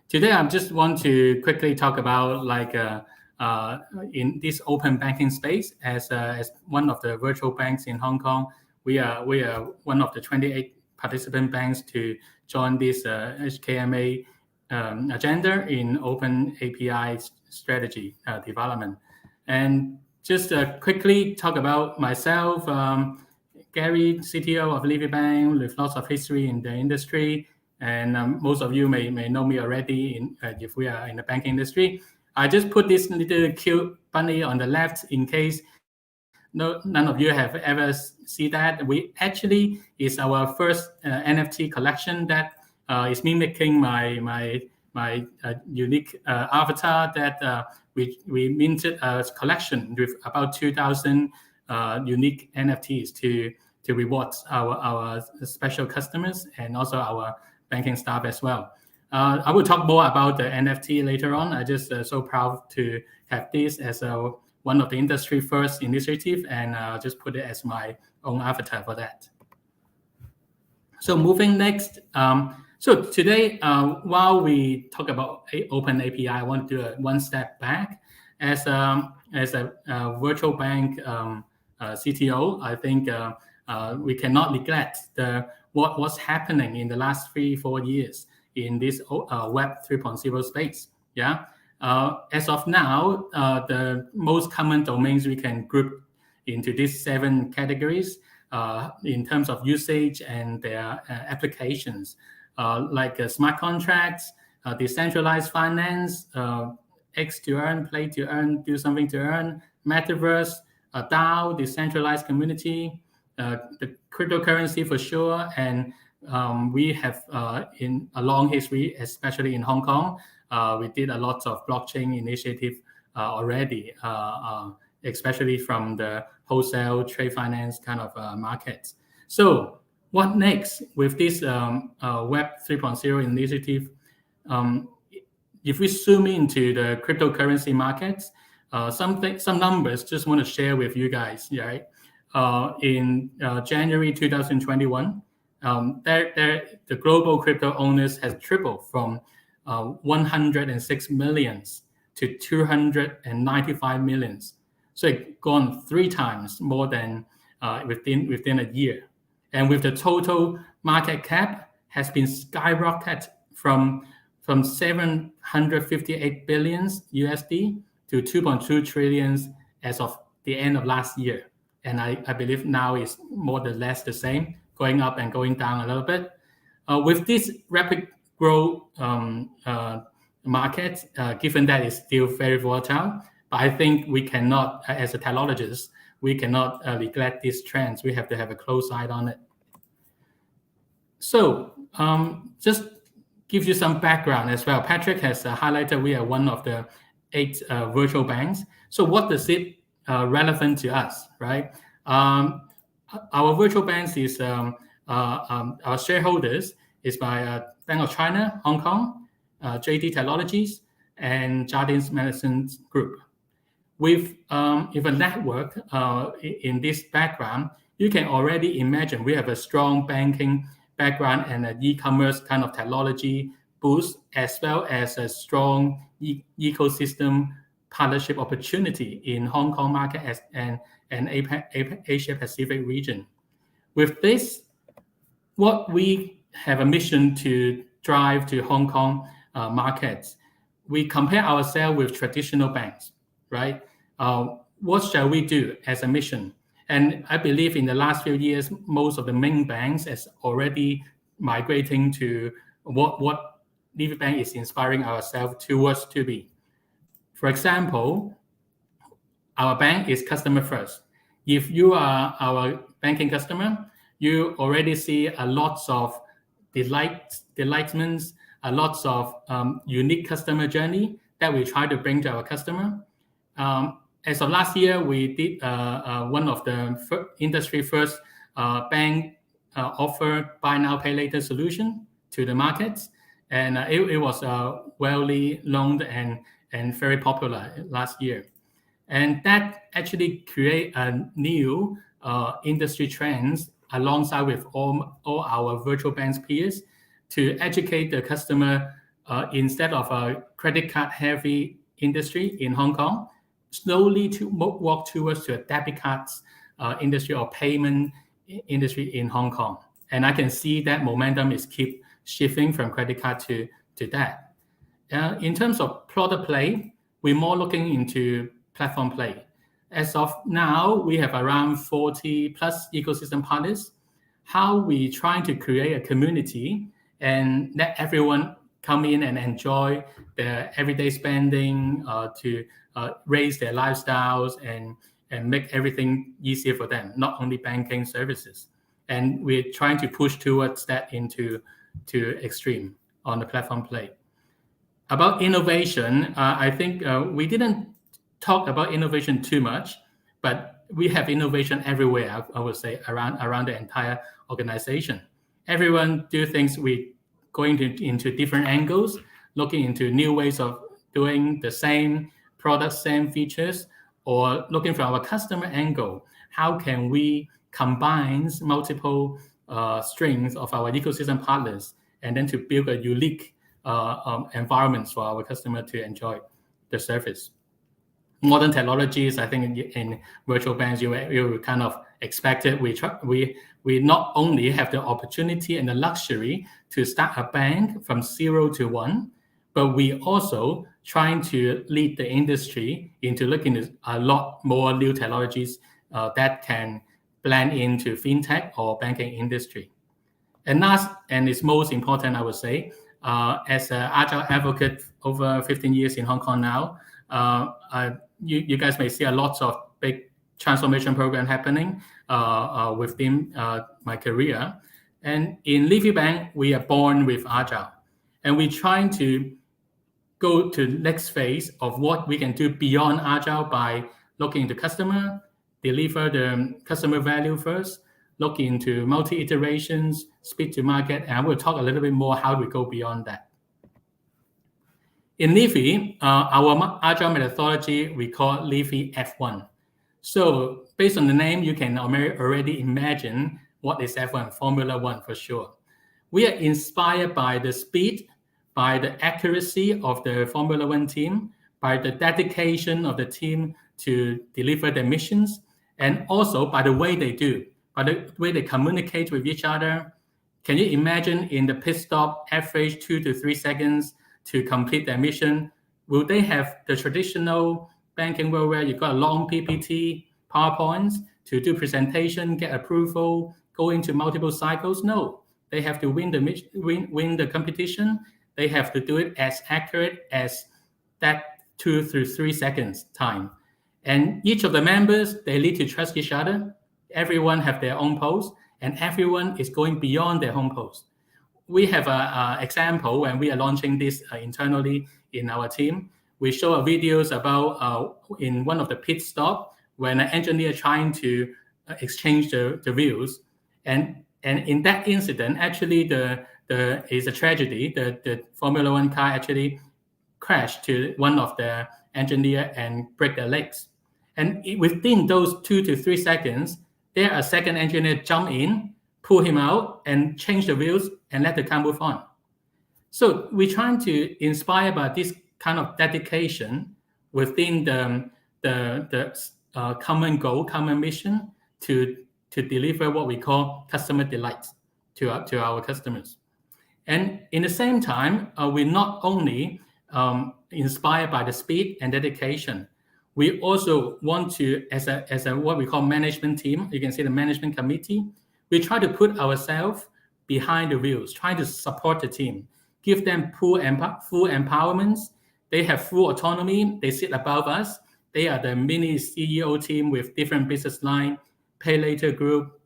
today I just want to quickly talk about like in this open banking space as one of the virtual banks in Hong Kong. We are one of the 28 participant banks to join this HKMA agenda in open API strategy development. And just quickly talk about myself. Gary, CTO of Levy Bank, with lots of history in the industry. And most of you may know me already if we are in the banking industry. I just put this little cute bunny on the left in case none of you have ever see that. We actually is our first NFT collection that is mimicking my unique avatar that we minted a collection with about 2,000 unique NFTs to reward our special customers and also our banking staff as well. I will talk more about the NFT later on. I just so proud to have this as one of the industry first initiative, and just put it as my own avatar for that. So moving next. So today, while we talk about open API, I want to do one step back. As a virtual bank CTO, I think we cannot neglect what's happening in the last 3-4 years in this Web 3.0 space. Yeah. As of now, the most common domains we can group into these 7 categories in terms of usage and their applications, like smart contracts, decentralized finance, X to earn, play to earn, do something to earn, metaverse, DAO, decentralized community, the cryptocurrency for sure. And we have in a long history, especially in Hong Kong, we did a lot of blockchain initiative already, especially from the wholesale trade finance kind of markets. So what next with this Web 3.0 initiative? If we zoom into the cryptocurrency markets, some numbers just want to share with you guys. Right? In January 2021, the global crypto owners has tripled from 106 millions to 295 millions. So it gone 3 times more than within a year. And with the total market cap has been skyrocketed from 758 billions USD to 2.2 trillions as of the end of last year. And I believe now is more or less the same, going up and going down a little bit. With this rapid growth market, given that it's still very volatile, but I think we cannot, as a technologist, we cannot neglect these trends. We have to have a close eye on it. So just give you some background as well. Patrick has highlighted we are one of the 8 virtual banks. So what does it relevant to us, right? Our virtual banks is our shareholders is by Bank of China, Hong Kong, JD Technologies, and Jardines Medicine Group. With a network in this background, you can already imagine we have a strong banking background and an e-commerce kind of technology boost, as well as a strong ecosystem partnership opportunity in Hong Kong market and Asia Pacific region. With this, what we have a mission to drive to Hong Kong markets, we compare ourselves with traditional banks, right? What shall we do as a mission? And I believe in the last few years, most of the main banks is already migrating to what Livy Bank is inspiring ourselves towards to be. For example, our bank is customer first. If you are our banking customer, you already see a lots of delightments, a lots of unique customer journey that we try to bring to our customer. As of last year, we did one of the industry first bank offer buy now pay later solution to the markets, and it was well known and very popular last year, and that actually create a new industry trends alongside with all our virtual banks peers to educate the customer instead of a credit card heavy industry in Hong Kong, slowly to walk towards to a debit cards industry or payment industry in Hong Kong. And I can see that momentum is keep shifting from credit card to that. In terms of product play, we're more looking into platform play. As of now, we have around 40 plus ecosystem partners. How we trying to create a community and let everyone come in and enjoy their everyday spending to raise their lifestyles and make everything easier for them, not only banking services. And we're trying to push towards that into extreme on the platform play. About innovation, I think we didn't talk about innovation too much, but we have innovation everywhere, I would say, around the entire organization. Everyone do things we going into different angles, looking into new ways of doing the same product, same features, or looking from our customer angle, how can we combine multiple strings of our ecosystem partners and then to build a unique environments for our customer to enjoy the service. Modern technologies, I think in virtual banks, you kind of expect it. We not only have the opportunity and the luxury to start a bank from 0 to 1, but we also trying to lead the industry into looking at a lot more new technologies that can blend into fintech or banking industry. And last, and it's most important, I would say, as an agile advocate over 15 years in Hong Kong now, you guys may see a lot of big transformation program happening within my career. And in Livy Bank, we are born with agile, and we're trying to go to the next phase of what we can do beyond agile by looking into customer, deliver the customer value first, look into multi-iterations, speed to market, and I will talk a little bit more how we go beyond that. In Livy, our agile methodology, we call Livy F1. So based on the name, you can already imagine what is F1, Formula One for sure. We are inspired by the speed, by the accuracy of the Formula One team, by the dedication of the team to deliver their missions, and also by the way they do, by the way they communicate with each other. Can you imagine in the pit stop, average 2 to 3 seconds to complete their mission? Will they have the traditional banking world where you got a long PPT, PowerPoints to do presentation, get approval, go into multiple cycles? No, they have to win the competition. They have to do it as accurate as that 2 to 3 seconds time. And each of the members, they need to trust each other. Everyone have their own post, and everyone is going beyond their home post. we have a example when we are launching this internally in our team. We show videos about in one of the pit stop when an engineer trying to exchange the wheels, and in that incident, actually the is a tragedy. The Formula One car actually crashed to one of the engineer and break their legs. And within those 2 to 3 seconds, there a second engineer jump in, pull him out, and change the wheels and let the car move on. So we're trying to inspire by this kind of dedication within the common goal, common mission to deliver what we call customer delight to our customers. And in the same time, we not only inspired by the speed and dedication, we also want to, as a what we call management team, you can see the management committee, we try to put ourselves behind the wheels, try to support the team, give them full empowerment. They have full autonomy. They sit above us. They are the mini CEO team with different business line, pay later group,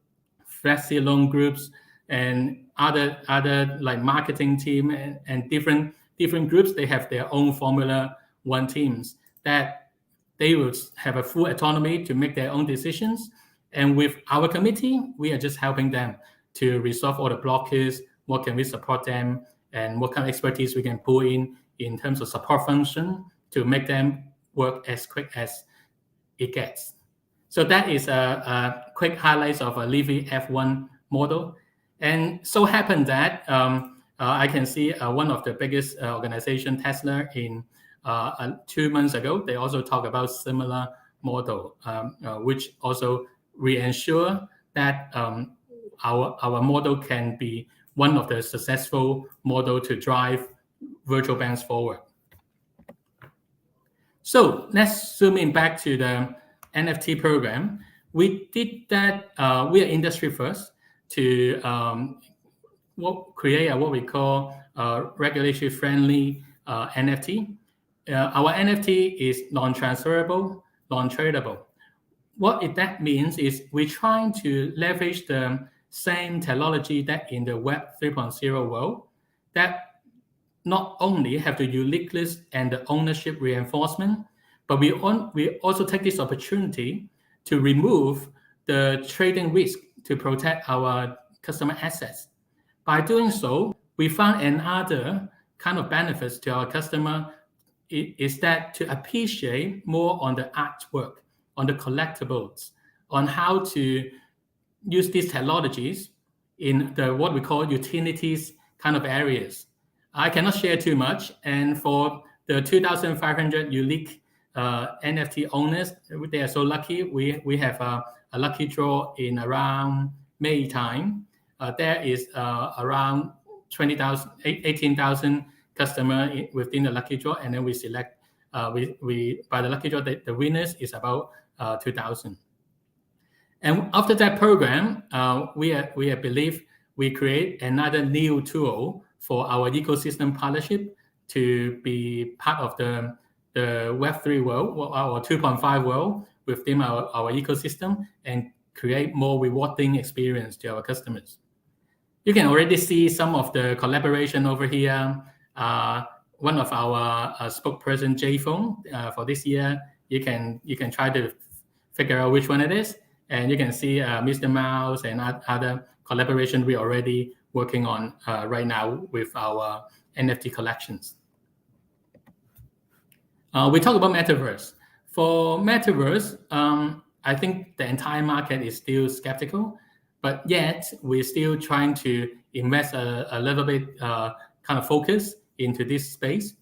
flexi loan groups, and other like marketing team and different groups. They have their own Formula One teams that they will have a full autonomy to make their own decisions. And with our committee, we are just helping them to resolve all the blockers, what can we support them, and what kind of expertise we can pull in terms of support function to make them work as quick as it gets. So that is a quick highlights of a Levy F1 model. And so happened that I can see one of the biggest organization, Tesla, in 2 months ago, they also talk about similar model, which also reassure that our model can be one of the successful model to drive virtual banks forward. So let's zoom in back to the NFT program. We did that. We are industry first to create what we call regulatory friendly NFT. Our NFT is non-transferable, non-tradable. What that means is we're trying to leverage the same technology that in the Web 3.0 world, that not only have the uniqueness and the ownership reinforcement, but we also take this opportunity to remove the trading risk to protect our customer assets. By doing so, we found another kind of benefits to our customer is that to appreciate more on the artwork, on the collectibles, on how to use these technologies in the what we call utilities kind of areas. I cannot share too much. And for the 2,500 unique NFT owners, they are so lucky. We have a lucky draw in around May time. There is around 20,000, 18,000 customer within the lucky draw, and then we select. We by the lucky draw, the winners is about 2,000. And after that program, we believe we create another new tool for our ecosystem partnership to be part of the Web3 world or 2.5 world within our ecosystem and create more rewarding experience to our customers. You can already see some of the collaboration over here. One of our spokesperson, Jay Fong, for this year, you can try to figure out which one it is. And you can see Mr. Mouse and other collaboration we're already working on right now with our NFT collections. We talk about Metaverse. For Metaverse, I think the entire market is still skeptical, but yet we're still trying to invest a little bit kind of focus into this space.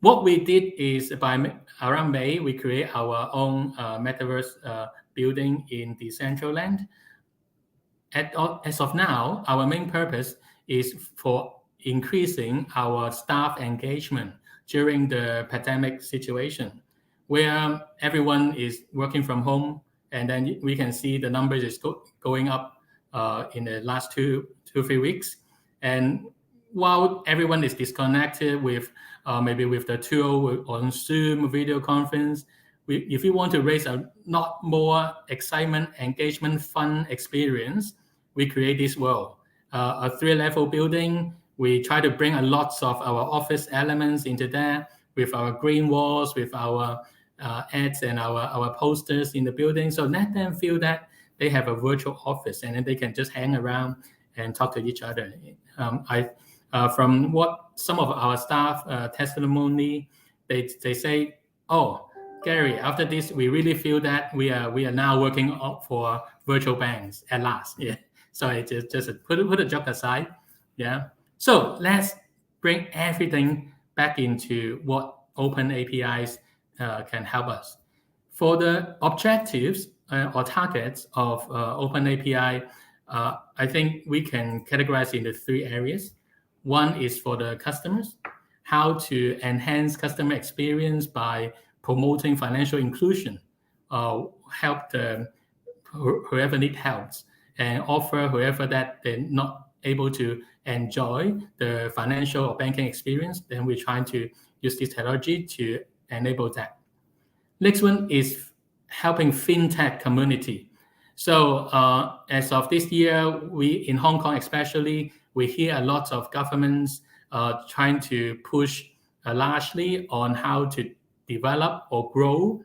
What we did is by around May, we create our own Metaverse building in Decentraland. As of now, our main purpose is for increasing our staff engagement during the pandemic situation, where everyone is working from home, and then we can see the numbers is going up in the last 2-3 weeks. And while everyone is disconnected with maybe with the tool on Zoom video conference, if you want to raise a lot more excitement, engagement, fun experience, we create this world, a 3-level building we try to bring a lots of our office elements into there with our green walls, with our ads and our posters in the building. So let them feel that they have a virtual office and then they can just hang around and talk to each other. From what some of our staff testimony, they say, oh, Gary, after this, we really feel that we are now working for virtual banks at last. Yeah. So it just put a joke aside. Yeah. So let's bring everything back into what open APIs can help us. For the objectives or targets of open API, I think we can categorize into 3 areas. One is for the customers, how to enhance customer experience by promoting financial inclusion, help whoever needs help, and offer whoever that they're not able to enjoy the financial or banking experience, then we're trying to use this technology to enable that. Next one is helping fintech community. So as of this year, we in Hong Kong especially, we hear a lot of governments trying to push largely on how to develop or grow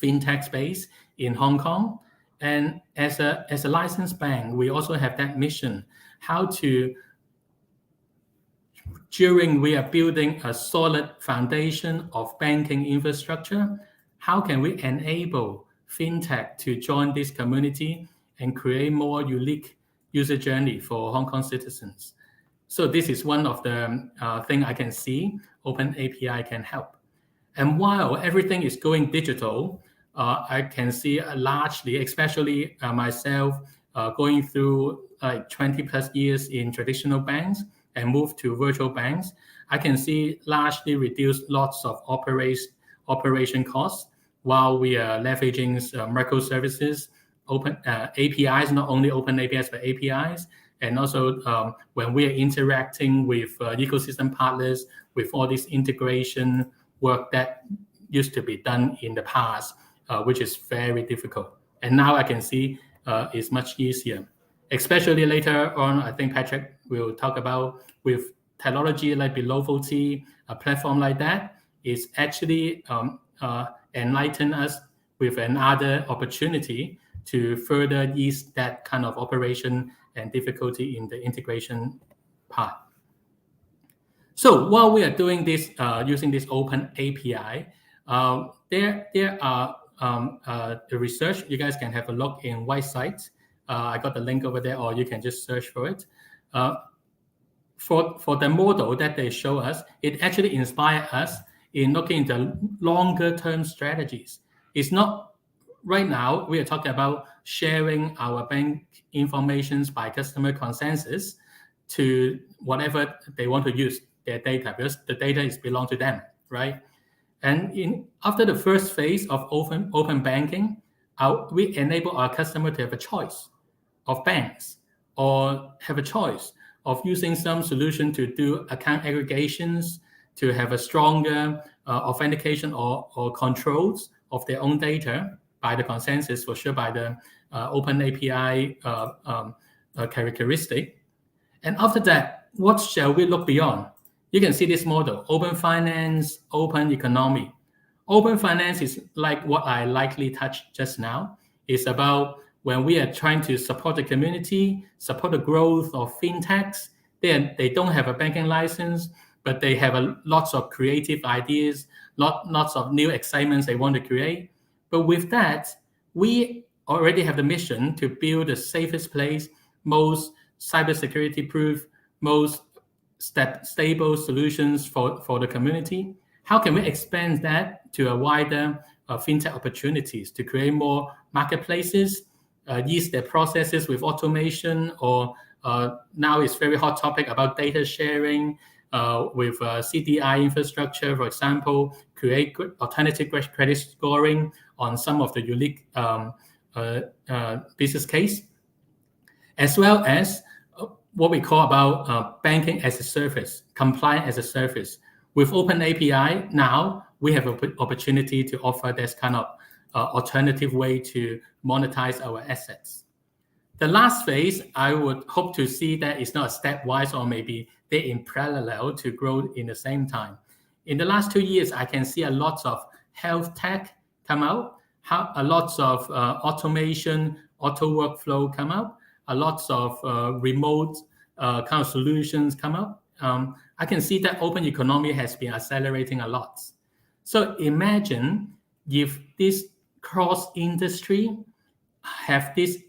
fintech space in Hong Kong. And as a licensed bank, we also have that mission, how to, during we are building a solid foundation of banking infrastructure, how can we enable fintech to join this community and create more unique user journey for Hong Kong citizens? So this is one of the things I can see Open API can help. And while everything is going digital, I can see largely, especially myself, going through 20 plus years in traditional banks and move to virtual banks, I can see largely reduce lots of operation costs while we are leveraging microservices, open APIs, not only open APIs, but APIs. And also when we are interacting with ecosystem partners, with all this integration work that used to be done in the past, which is very difficult. And now I can see it's much easier. Especially later on, I think Patrick will talk about with technology like Below-T, a platform like that, is actually enlighten us with another opportunity to further ease that kind of operation and difficulty in the integration part. So while we are doing this, using this open API, there are the research. You guys can have a look in Whiteside. I got the link over there, or you can just search for it. For the model that they show us, it actually inspired us in looking into longer term strategies. It's not right now, we are talking about sharing our bank informations by customer consensus to whatever they want to use their data, because the data is belong to them, right? And after the first phase of open banking, we enable our customer to have a choice of banks, or have a choice of using some solution to do account aggregations, to have a stronger authentication or controls of their own data by the consensus, for sure, by the open API characteristic. And after that, what shall we look beyond? You can see this model: open finance, open economy. Open finance is like what I likely touched just now. It's about when we are trying to support the community, support the growth of fintechs. They don't have a banking license, but they have lots of creative ideas, lots of new excitements they want to create. But with that, we already have the mission to build the safest place, most cybersecurity proof, most stable solutions for the community. How can we expand that to a wider fintech opportunities to create more marketplaces, ease their processes with automation, or now it's very hot topic about data sharing with CDI infrastructure, for example, create alternative credit scoring on some of the unique business case, as well as what we call about banking as a service, compliant as a service. With Open API, now we have an opportunity to offer this kind of alternative way to monetize our assets. The last phase, I would hope to see that it's not stepwise or maybe they're in parallel to grow in the same time. In the last 2 years, I can see a lot of health tech come out, a lot of automation, auto workflow come out, a lot of remote kind of solutions come up. I can see that open economy has been accelerating a lot. So imagine if this cross-industry have this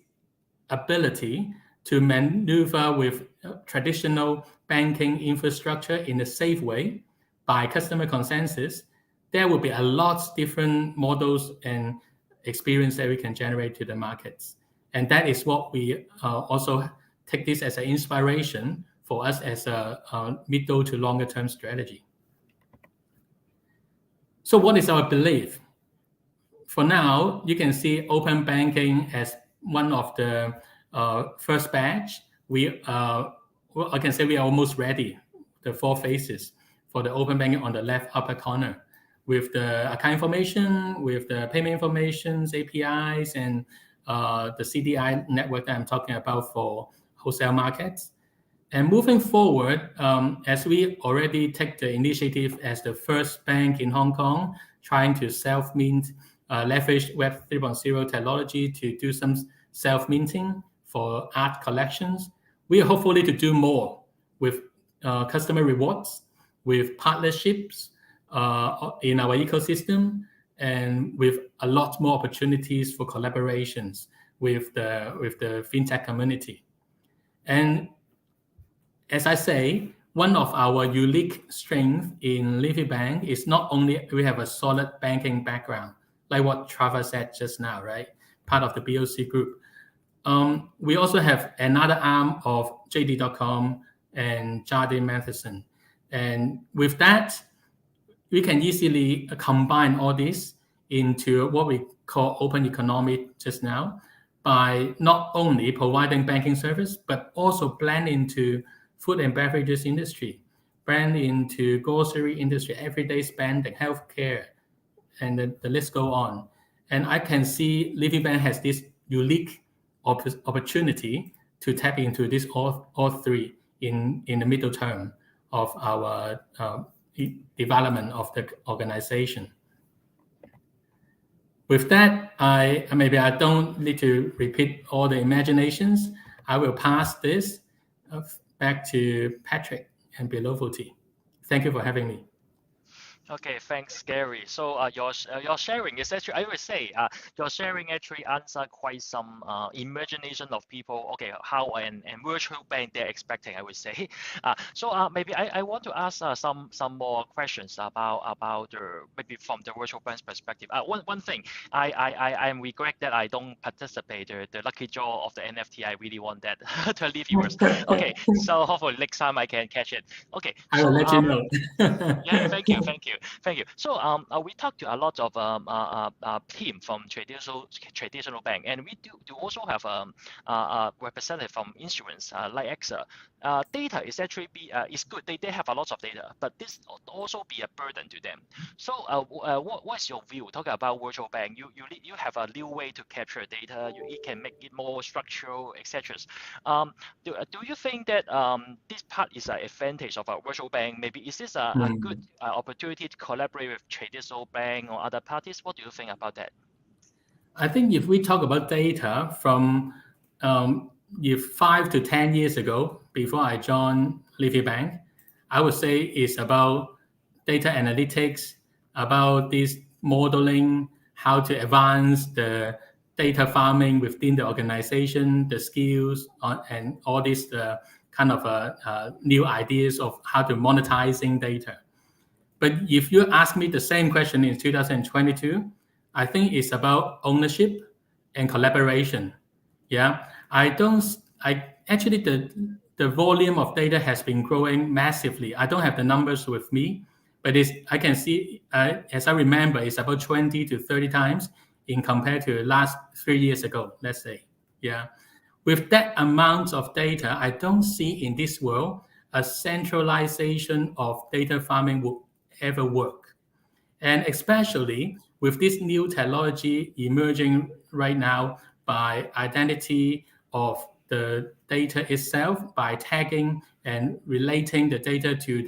ability to maneuver with traditional banking infrastructure in a safe way by customer consensus, there will be a lot of different models and experience that we can generate to the markets. And that is what we also take this as an inspiration for us as a middle to longer term strategy. So what is our belief? For now, you can see open banking as one of the first batch. I can say we are almost ready, the 4 phases for the open banking on the left upper corner, with the account information, with the payment informations, APIs, and the CDI network that I'm talking about for wholesale markets. And moving forward, as we already take the initiative as the first bank in Hong Kong, trying to self-mint, leverage Web 3.0 technology to do some self-minting for art collections, we are hopefully to do more with customer rewards, with partnerships in our ecosystem, and with a lot more opportunities for collaborations with the fintech community. And as I say, one of our unique strengths in Leafy Bank is not only we have a solid banking background, like what Trevor said just now, right? Part of the BOC group. We also have another arm of JD.com and Jardine Matheson. And with that, we can easily combine all this into what we call open economy just now, by not only providing banking service, but also blend into food and beverages industry, blend into grocery industry, everyday spending, healthcare, and the list go on. And I can see Leafy Bank has this unique opportunity to tap into this all 3 in the middle term of our development of the organization. With that, maybe I don't need to repeat all the imaginations. I will pass this back to Patrick and Belovoti. Thank you for having me. Okay, thanks, Gary. So your sharing is actually, I would say, your sharing actually answer quite some imagination of people. Okay, how and virtual bank they're expecting, I would say. So maybe I want to ask some more questions about maybe from the virtual bank's perspective. One thing, I am regret that I don't participate the lucky draw of the NFT. I really want that to leave yours. Okay, so hopefully next time I can catch it. Okay, I will let you know. Yeah, thank you. So we talked to a lot of team from traditional bank, and we do also have a representative from insurance like AXA. Data is actually is good. They have a lot of data, but this also be a burden to them. So what's your view? Talking about virtual bank, you have a new way to capture data. It can make it more structural, etc. Do you think that this part is an advantage of a virtual bank? Maybe is this a good opportunity to collaborate with traditional bank or other parties? What do you think about that? I think if we talk about data from if 5 to 10 years ago, before I joined Leafy Bank, I would say it's about data analytics, about this modeling, how to advance the data farming within the organization, the skills, and all these kind of new ideas of how to monetizing data. But if you ask me the same question in 2022, I think it's about ownership and collaboration. Yeah, actually the volume of data has been growing massively. I don't have the numbers with me, but I can see, as I remember, it's about 20 to 30 times in compared to last 3 years ago, let's say. Yeah, with that amount of data, I don't see in this world a centralization of data farming will ever work. And especially with this new technology emerging right now by identity, of the data itself by tagging and relating the data to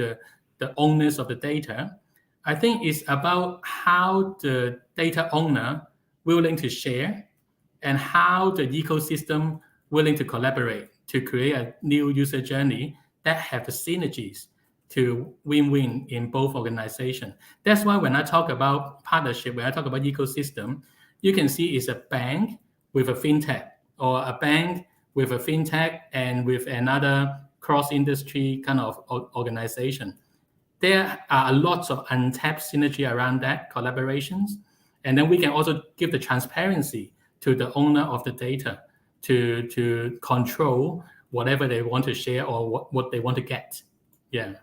the owners of the data. I think it's about how the data owner willing to share and how the ecosystem willing to collaborate to create a new user journey that have the synergies to win-win in both organizations. That's why when I talk about partnership, when I talk about ecosystem, you can see it's a bank with a fintech, or a bank with a fintech and with another cross-industry kind of organization. There are lots of untapped synergy around that collaborations. And then we can also give the transparency to the owner of the data to control whatever they want to share or what they want to get. Yeah.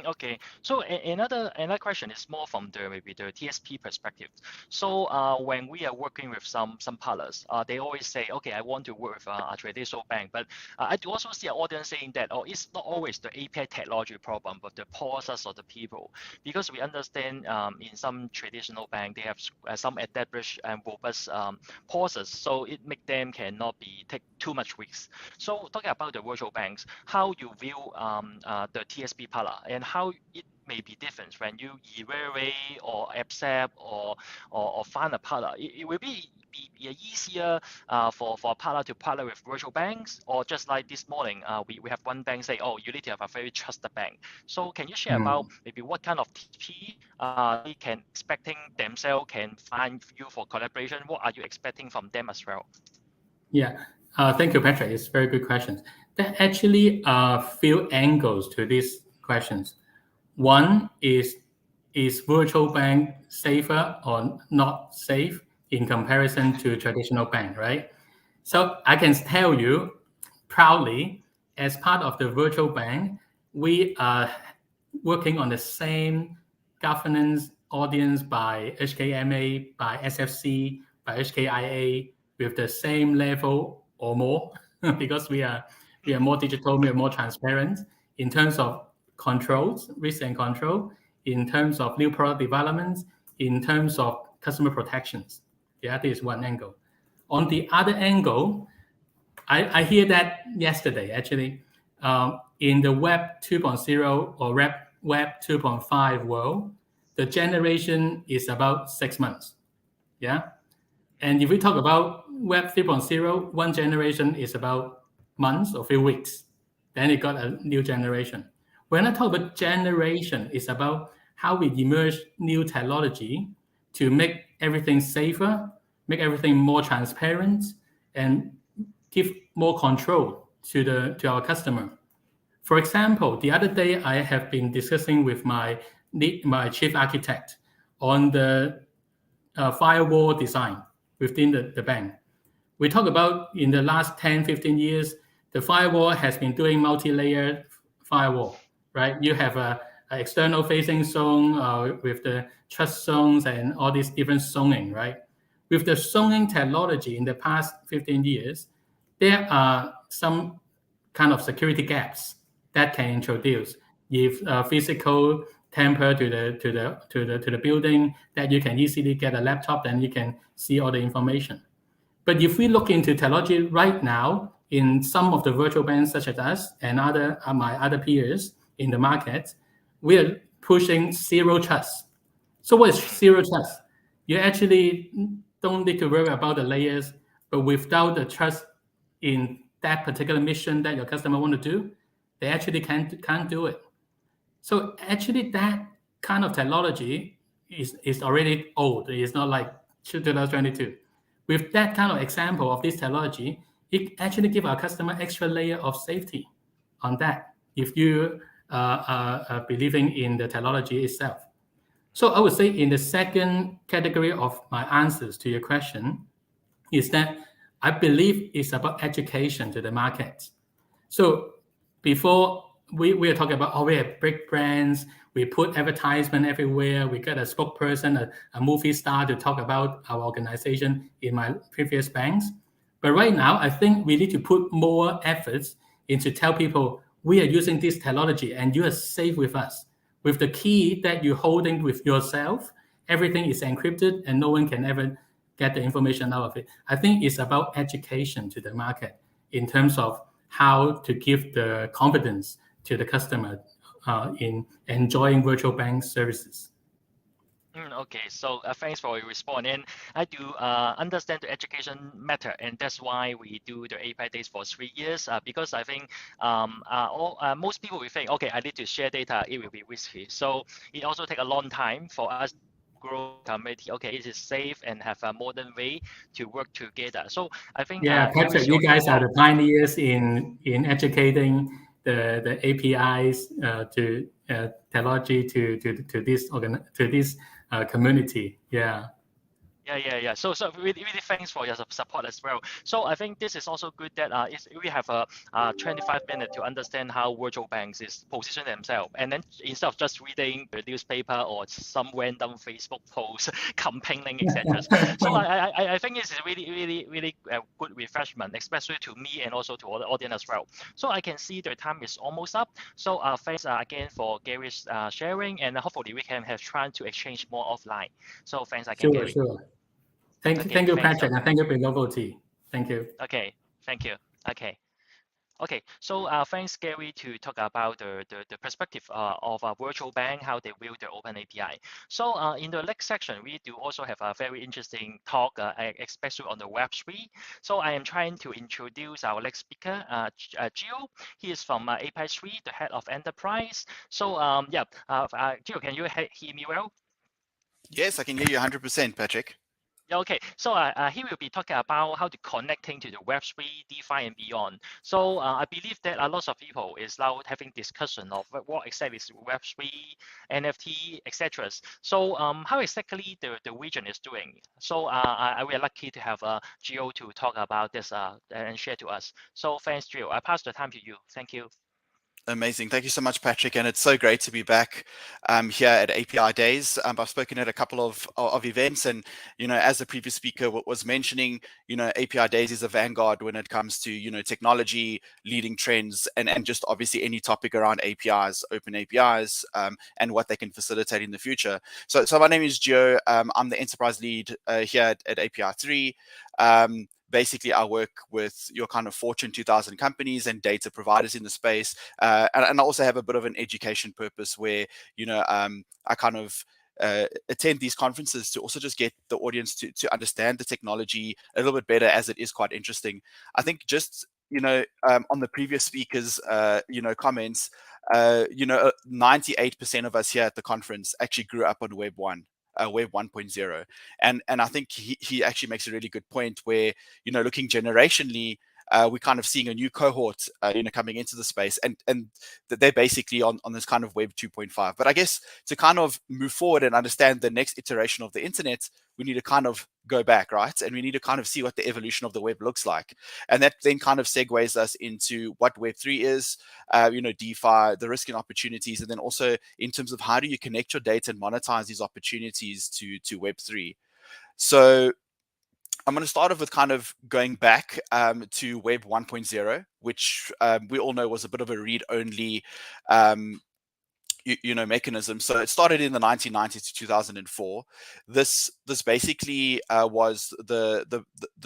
Okay, so another question is more from maybe the TSP perspective. So when we are working with some partners, they always say, okay, I want to work with a traditional bank, but I do also see an audience saying that, it's not always the API technology problem, but the process of the people, because we understand in some traditional bank they have some established and robust process, so it make them cannot take too much risks. So talking about the virtual banks, how you view the TSP partner, and how it may be different when you evaluate or accept or find a partner. It will be easier for a partner to partner with virtual banks, or just like this morning, we have one bank say, oh, you need to have a very trusted bank. So can you share about maybe what kind of TP they can expecting themselves can find you for collaboration? What are you expecting from them as well? Yeah, thank you, Patrick. It's very good questions. There are actually a few angles to these questions. One is virtual bank safer or not safe in comparison to traditional bank, right? So I can tell you proudly, as part of the virtual bank, we are working on the same governance audience by HKMA, by SFC, by HKIA, with the same level or more, because we are more digital, we are more transparent in terms of controls, risk and control, in terms of new product development, in terms of customer protections. Yeah, this is one angle. On the other angle, I hear that yesterday, actually, in the Web 2.0 or Web 2.5 world, the generation is about 6 months. Yeah. And if we talk about Web 3.0, one generation is about months or few weeks. Then it got a new generation. When I talk about generation, it's about how we emerge new technology to make everything safer, make everything more transparent, and give more control to our customer. For example, the other day I have been discussing with my chief architect on the firewall design within the bank. We talk about in the last 10, 15 years, the firewall has been doing multi-layer firewall, right? You have a external facing zone with the trust zones and all these different zoning, right? With the zoning technology in the past 15 years, there are some kind of security gaps that can introduce. If physical tamper to the building, that you can easily get a laptop, then you can see all the information. But if we look into technology right now, in some of the virtual banks such as us and my other peers in the market, we are pushing zero trust. So what is zero trust? You actually don't need to worry about the layers, but without the trust in that particular mission that your customer want to do, they actually can't do it. So actually that kind of technology is already old. It's not like 2022. With that kind of example of this technology, it actually gives our customer extra layer of safety on that if you are believing in the technology itself. So I would say in the second category of my answers to your question is that I believe it's about education to the market. So before we are talking about, we have big brands, we put advertisement everywhere, we get a spokesperson, a movie star to talk about our organization in my previous banks. But right now, I think we need to put more efforts into tell people we are using this technology and you are safe with us. With the key that you're holding with yourself, everything is encrypted and no one can ever get the information out of it. I think it's about education to the market in terms of how to give the confidence to the customer in enjoying virtual bank services. Okay, so thanks for your response. And I do understand the education matter, and that's why we do the API Days for 3 years. Because I think most people will think, okay, I need to share data, it will be risky. So it also take a long time for us to grow community. Okay, it is safe and have a modern way to work together. So I think yeah, Patrick, you guys are the pioneers in educating the APIs to technology to this community. Yeah. Yeah. So really thanks for your support as well. So I think this is also good that we have a 25 minutes to understand how virtual banks is position themselves, and then instead of just reading the newspaper or some random Facebook post campaigning, etc. So I think it's really good refreshment, especially to me and also to all the audience as well. So I can see the time is almost up. So thanks again for Gary's sharing, and hopefully we can have chance to exchange more offline. So thanks again, Gary. Sure. Thank you, Patrick, and thank you for novelty. Thank you. Okay, thank you. Okay, so thanks, Gary, to talk about the perspective of a virtual bank, how they build their open API. So in the next section, we do also have a very interesting talk, especially on the Web3. So I am trying to introduce our next speaker, Gio. He is from APIscene, the head of enterprise. So Gio, can you hear me well? Yes, I can hear you 100%, Patrick. Yeah, okay, so he will be talking about how to connecting to the Web3, DeFi, and beyond. So I believe that a lot of people is now having discussion of what exactly is Web3, NFT, etc. So how exactly the region is doing. So we are lucky to have Gio to talk about this and share to us. So thanks, Gio. I pass the time to you. Thank you. Amazing. Thank you so much, Patrick. And it's so great to be back here at API Days. I've spoken at a couple of events, and, as the previous speaker was mentioning, API Days is a vanguard when it comes to, technology, leading trends, and just obviously any topic around APIs, open APIs, and what they can facilitate in the future. So my name is Gio. I'm the enterprise lead here at API 3. Basically, I work with your kind of Fortune 2000 companies and data providers in the space. And I also have a bit of an education purpose where, I kind of attend these conferences to also just get the audience to understand the technology a little bit better, as it is quite interesting. I think just, on the previous speakers, comments, 98% of us here at the conference actually grew up on Web 1. Web 1.0, and I think he actually makes a really good point where, looking generationally, we're kind of seeing a new cohort, coming into the space, and they're basically on this kind of Web 2.5. But I guess to kind of move forward and understand the next iteration of the internet, we need to kind of go back, right? And we need to kind of see what the evolution of the web looks like. And that then kind of segues us into what Web3 is, DeFi, the risk and opportunities, and then also in terms of how do you connect your data and monetize these opportunities to Web3. So I'm going to start off with kind of going back to Web 1.0, which we all know was a bit of a read-only mechanism. So it started in the 1990s to 2004. This basically was the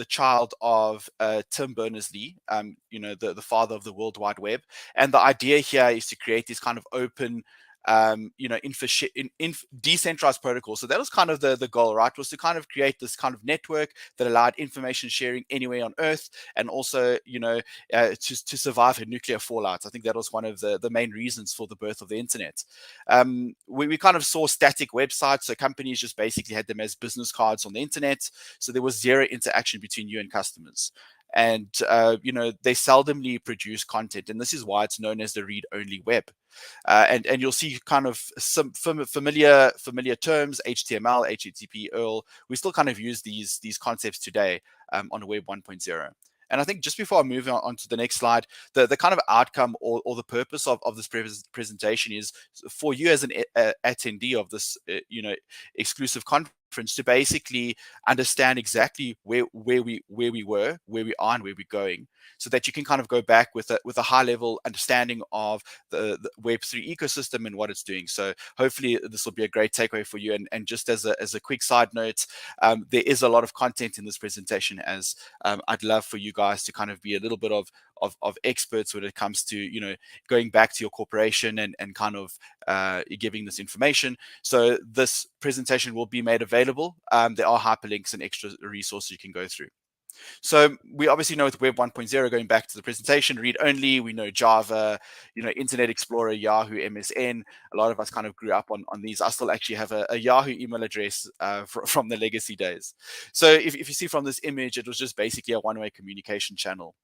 child of Tim Berners-Lee, the father of the World Wide Web. And the idea here is to create this kind of open, decentralized protocol. So that was kind of the goal, right? Was to kind of create this kind of network that allowed information sharing anywhere on Earth, and also, to survive a nuclear fallout. I think that was one of the main reasons for the birth of the internet. We kind of saw static websites, so companies just basically had them as business cards on the internet. So there was zero interaction between you and customers. And, they seldomly produce content. And this is why it's known as the read-only web. And you'll see kind of some familiar terms, HTML, HTTP, URL. We still kind of use these concepts today on Web 1.0. And I think just before I move on to the next slide, the kind of outcome or the purpose of this presentation is for you as an attendee of this, exclusive conference, to basically understand exactly where we were, where we are, and where we're going. so that you can kind of go back with a high level understanding of the Web3 ecosystem and what it's doing. So hopefully this will be a great takeaway for you. And just as a quick side note, there is a lot of content in this presentation, as I'd love for you guys to kind of be a little bit of experts when it comes to, you know, going back to your corporation and kind of giving this information. So this presentation will be made available. There are hyperlinks and extra resources you can go through. So we obviously know with Web 1.0, going back to the presentation, read only, we know Java, you know, Internet Explorer, Yahoo, MSN. A lot of us kind of grew up on these. I still actually have a Yahoo email address from the legacy days. So if you see from this image, it was just basically a one-way communication channel.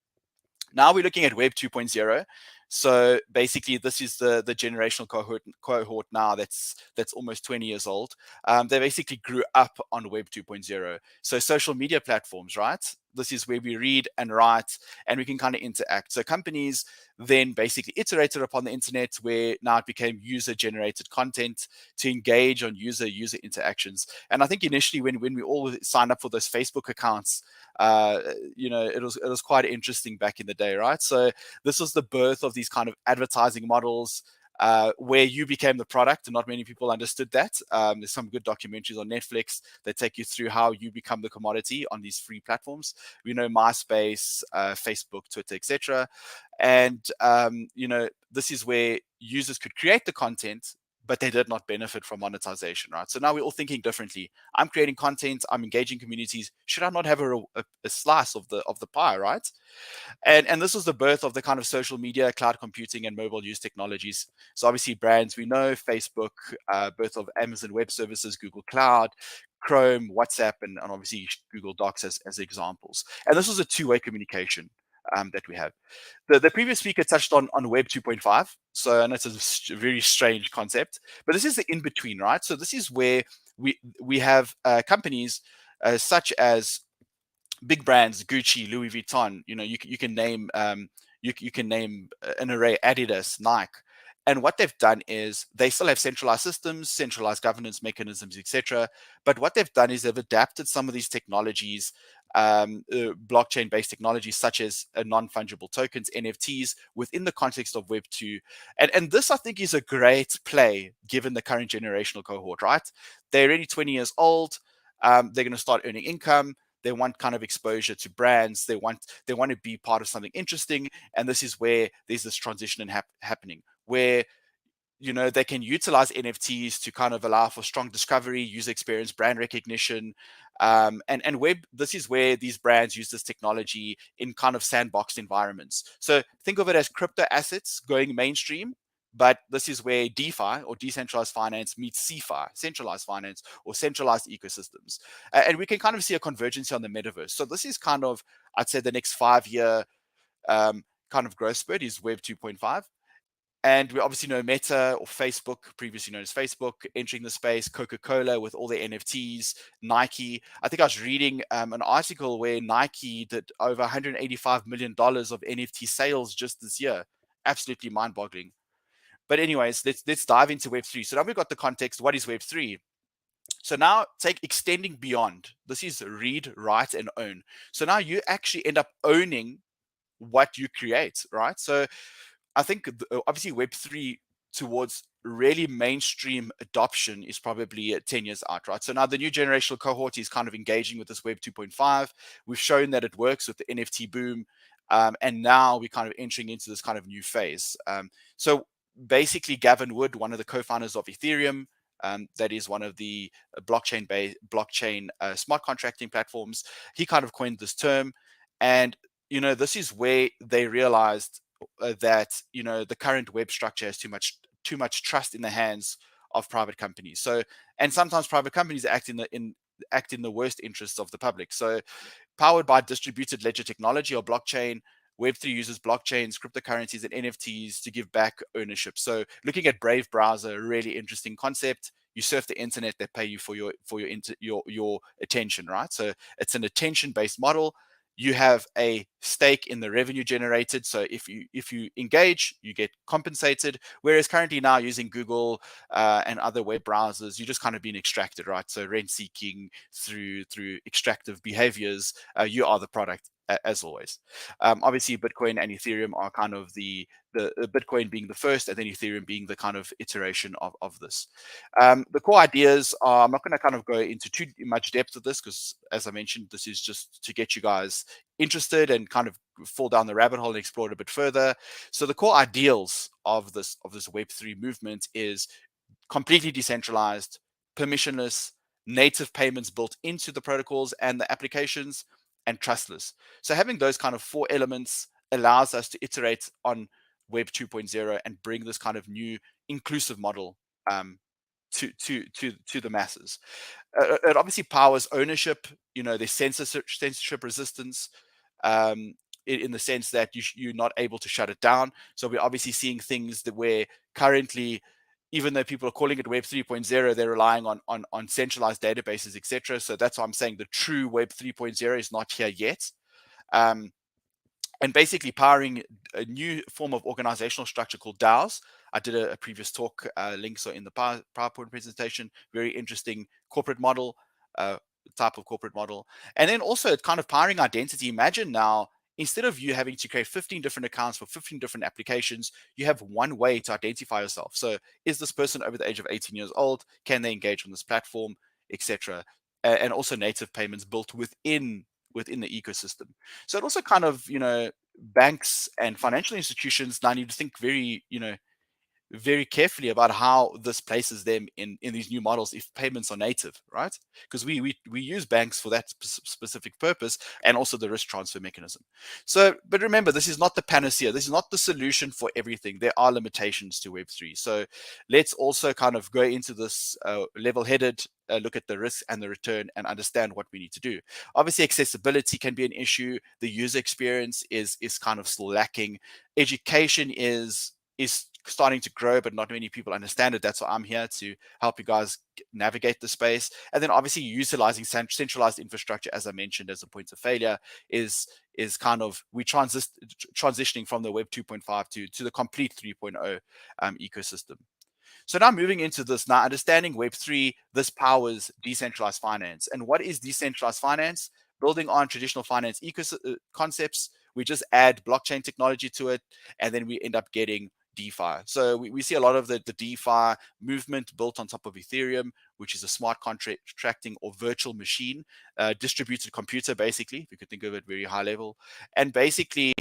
Now we're looking at Web 2.0. So basically, this is the generational cohort now that's almost 20 years old. They basically grew up on Web 2.0. So social media platforms, right? This is where we read and write, and we can kind of interact. So companies then basically iterated upon the internet, where now it became user-generated content to engage on user interactions. And I think initially when we all signed up for those Facebook accounts, you know, it was quite interesting back in the day, right? So this was the birth of these kind of advertising models, where you became the product, and not many people understood that. There's some good documentaries on Netflix that take you through how you become the commodity on these free platforms. We know MySpace, Facebook, Twitter, etc. And you know, this is where users could create the content, but they did not benefit from monetization, right? So now we're all thinking differently. I'm creating content, I'm engaging communities. Should I not have a slice of the pie, right? And this was the birth of the kind of social media, cloud computing, and mobile use technologies. So obviously brands we know, Facebook, birth of Amazon Web Services, Google Cloud, Chrome, WhatsApp, and obviously Google Docs as examples. And this was a two-way communication that we have. The previous speaker touched on Web 2.5. So I know it's a very strange concept, but this is the in-between, right? So this is where we have companies such as big brands, Gucci, Louis Vuitton. You know, you can name you can name an array, Adidas, Nike. And what they've done is they still have centralized systems, centralized governance mechanisms, etc. But what they've done is they've adapted some of these technologies, blockchain-based technologies such as non-fungible tokens, NFTs, within the context of Web 2. And this, I think, is a great play given the current generational cohort, right? They're already 20 years old. They're going to start earning income. They want kind of exposure to brands. They want to be part of something interesting. And this is where there's this transition happening, where, you know, they can utilize NFTs to kind of allow for strong discovery, user experience, brand recognition, and web. This is where these brands use this technology in kind of sandboxed environments. So think of it as crypto assets going mainstream. But this is where DeFi, or decentralized finance, meets CeFi, centralized finance, or centralized ecosystems. And we can kind of see a convergence on the metaverse. So this is kind of, I'd say, the next 5-year kind of growth spurt is Web 2.5. And we obviously know Meta, or Facebook, previously known as Facebook, entering the space, Coca-Cola with all their NFTs, Nike. I think I was reading an article where Nike did over $185 million of NFT sales just this year. Absolutely mind-boggling. But anyways, let's dive into Web 3. So now we've got the context. What is Web 3? So now take extending beyond. This is read, write, and own. So now you actually end up owning what you create, right? So I think obviously Web 3 towards really mainstream adoption is probably 10 years out, right? So now the new generational cohort is kind of engaging with this Web 2.5. We've shown that it works with the NFT boom. And now we're kind of entering into this kind of new phase. So basically, Gavin Wood, one of the co-founders of Ethereum, that is one of the blockchain smart contracting platforms, he kind of coined this term. And, you know, this is where they realized that, you know, the current web structure has too much trust in the hands of private companies. So, and sometimes private companies act in the worst interests of the public. So, powered by distributed ledger technology, or blockchain, Web3 uses blockchains, cryptocurrencies, and NFTs to give back ownership. So looking at Brave browser, a really interesting concept. You surf the internet, they pay you for your attention, right? So it's an attention-based model. You have a stake in the revenue generated. So if you engage, you get compensated. Whereas currently now using Google and other web browsers, you're just kind of being extracted, right? So rent seeking through extractive behaviors, you are the product. as always. Obviously, Bitcoin and Ethereum are kind of the Bitcoin being the first, and then Ethereum being the kind of iteration of this. The core ideas are, I'm not going to kind of go into too much depth of this, because as I mentioned, this is just to get you guys interested and kind of fall down the rabbit hole and explore it a bit further. So the core ideals of this Web3 movement is completely decentralized, permissionless, native payments built into the protocols and the applications, and trustless. So having those kind of 4 elements allows us to iterate on Web 2.0 and bring this kind of new inclusive model to the masses. It obviously powers ownership. There's censorship resistance, in the sense that you're not able to shut it down. So we're obviously seeing things that where currently, even though people are calling it Web 3.0, they're relying on centralized databases, etc. So that's why I'm saying the true Web 3.0 is not here yet. And basically powering a new form of organizational structure called DAOs. I did a previous talk, links are in the PowerPoint presentation. Very interesting corporate model, type of corporate model. And then also it's kind of powering identity. Imagine now, instead of you having to create 15 different accounts for 15 different applications, you have one way to identify yourself. So is this person over the age of 18 years old? Can they engage on this platform, etc.? And also native payments built within the ecosystem. So it also kind of, banks and financial institutions now need to think very, very carefully about how this places them in these new models if payments are native, right? Because we use banks for that specific purpose, and also the risk transfer mechanism. So, but remember, this is not the panacea. This is not the solution for everything. There are limitations to Web3. So let's also kind of go into this level-headed, look at the risk and the return, and understand what we need to do. Obviously, accessibility can be an issue. The user experience is kind of still lacking. Education is starting to grow, but not many people understand it. That's why I'm here, to help you guys navigate the space. And then obviously utilizing centralized infrastructure, as I mentioned, as a point of failure is kind of, we transitioning from the Web 2.5 to the complete 3.0 ecosystem. So now moving into this, now understanding Web3, this powers decentralized finance. And what is decentralized finance? Building on traditional finance concepts, we just add blockchain technology to it, and then we end up getting DeFi. So we see a lot of the DeFi movement built on top of Ethereum, which is a smart contracting or virtual machine, distributed computer, basically, if you could think of it very high level. And basically,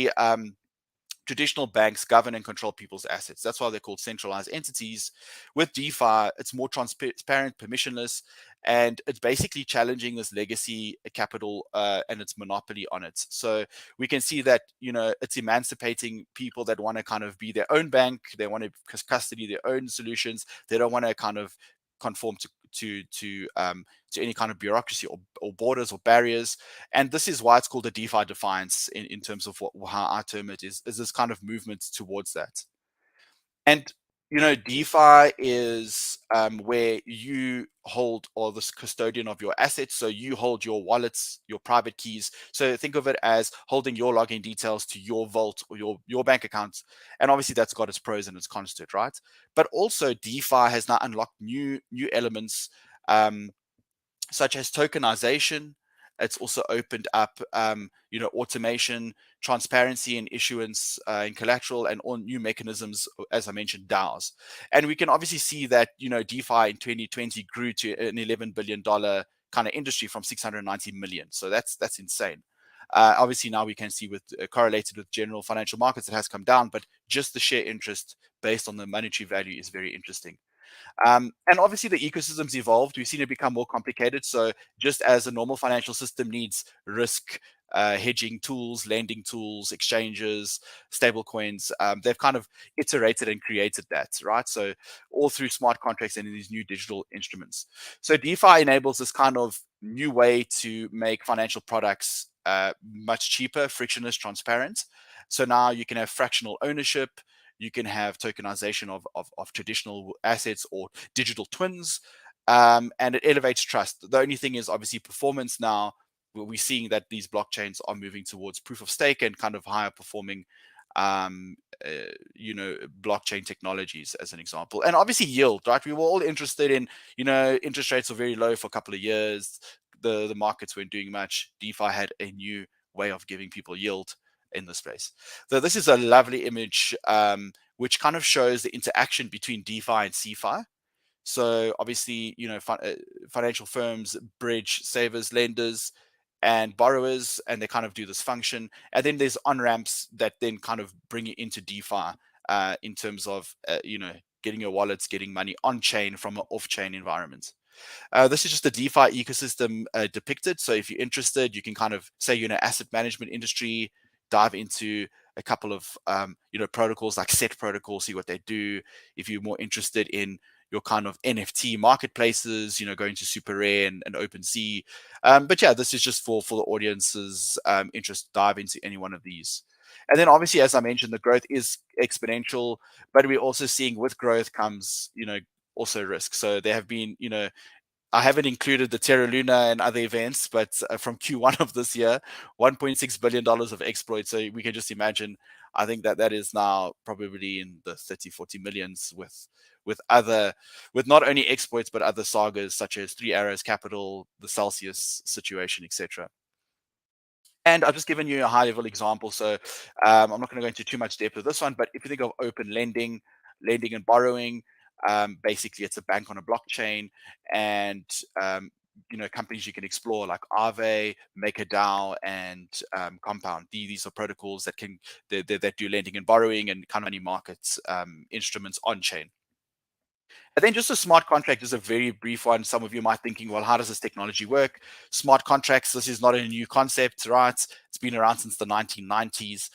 traditional banks govern and control people's assets. That's why they're called centralized entities. With DeFi, it's more transparent, permissionless, and it's basically challenging this legacy capital and its monopoly on it. So we can see that, it's emancipating people that want to kind of be their own bank. They want to custody their own solutions. They don't want to kind of conform to any kind of bureaucracy or borders or barriers. And this is why it's called a DeFi defiance in terms of how I term it, is this kind of movement towards that. And DeFi is where you hold, or this custodian of your assets. So you hold your wallets, your private keys. So think of it as holding your login details to your vault or your bank accounts. And obviously that's got its pros and its cons to it, right? But also DeFi has now unlocked new elements, such as tokenization. It's also opened up, automation, transparency in issuance, and collateral, and all new mechanisms, as I mentioned, DAOs. And we can obviously see that, DeFi in 2020 grew to an $11 billion kind of industry from 690 million. So that's insane. Obviously now we can see with correlated with general financial markets, it has come down, but just the share interest based on the monetary value is very interesting. And obviously the ecosystem's evolved. We've seen it become more complicated. So just as a normal financial system needs risk hedging tools, lending tools, exchanges, stable coins, they've kind of iterated and created that, right? So all through smart contracts and in these new digital instruments. So DeFi enables this kind of new way to make financial products much cheaper, frictionless, transparent. So now you can have fractional ownership. You can have tokenization of traditional assets or digital twins, and it elevates trust. The only thing is obviously performance. Now we're seeing that these blockchains are moving towards proof of stake and kind of higher performing, blockchain technologies, as an example. And obviously yield, right? We were all interested in, interest rates were very low for a couple of years. The markets weren't doing much. DeFi had a new way of giving people yield in this space. So this is a lovely image which kind of shows the interaction between DeFi and CeFi. So obviously, you know, financial firms bridge savers, lenders, and borrowers, and they kind of do this function. And then there's on-ramps that then kind of bring you into DeFi in terms of, you know, getting your wallets, getting money on-chain from an off-chain environment. This is just the DeFi ecosystem depicted. So if you're interested, you can kind of say, you know, asset management industry, dive into a couple of, you know, protocols like Set Protocol, see what they do. If you're more interested in your kind of NFT marketplaces, you know, going to Super Rare and OpenSea. But yeah, this is just for the audience's interest, dive into any one of these. And then obviously, as I mentioned, the growth is exponential, but we're also seeing with growth comes, you know, also risk. So there have been, you know, I haven't included the Terra Luna and other events, but from Q1 of this year, $1.6 billion of exploits. So we can just imagine, I think that is now probably in the 30, 40 millions with not only exploits, but other sagas such as Three Arrows Capital, the Celsius situation, etc. And I've just given you a high-level example, so I'm not going to go into too much depth with this one, but if you think of open lending and borrowing, basically it's a bank on a blockchain, and you know, companies you can explore like Aave, MakerDAO, and Compound. These are protocols that can that do lending and borrowing and kind of money markets instruments on chain. And then just a smart contract is a very brief one. Some of you might thinking, well, how does this technology work? Smart contracts, this is not a new concept, right? It's been around since the 1990s.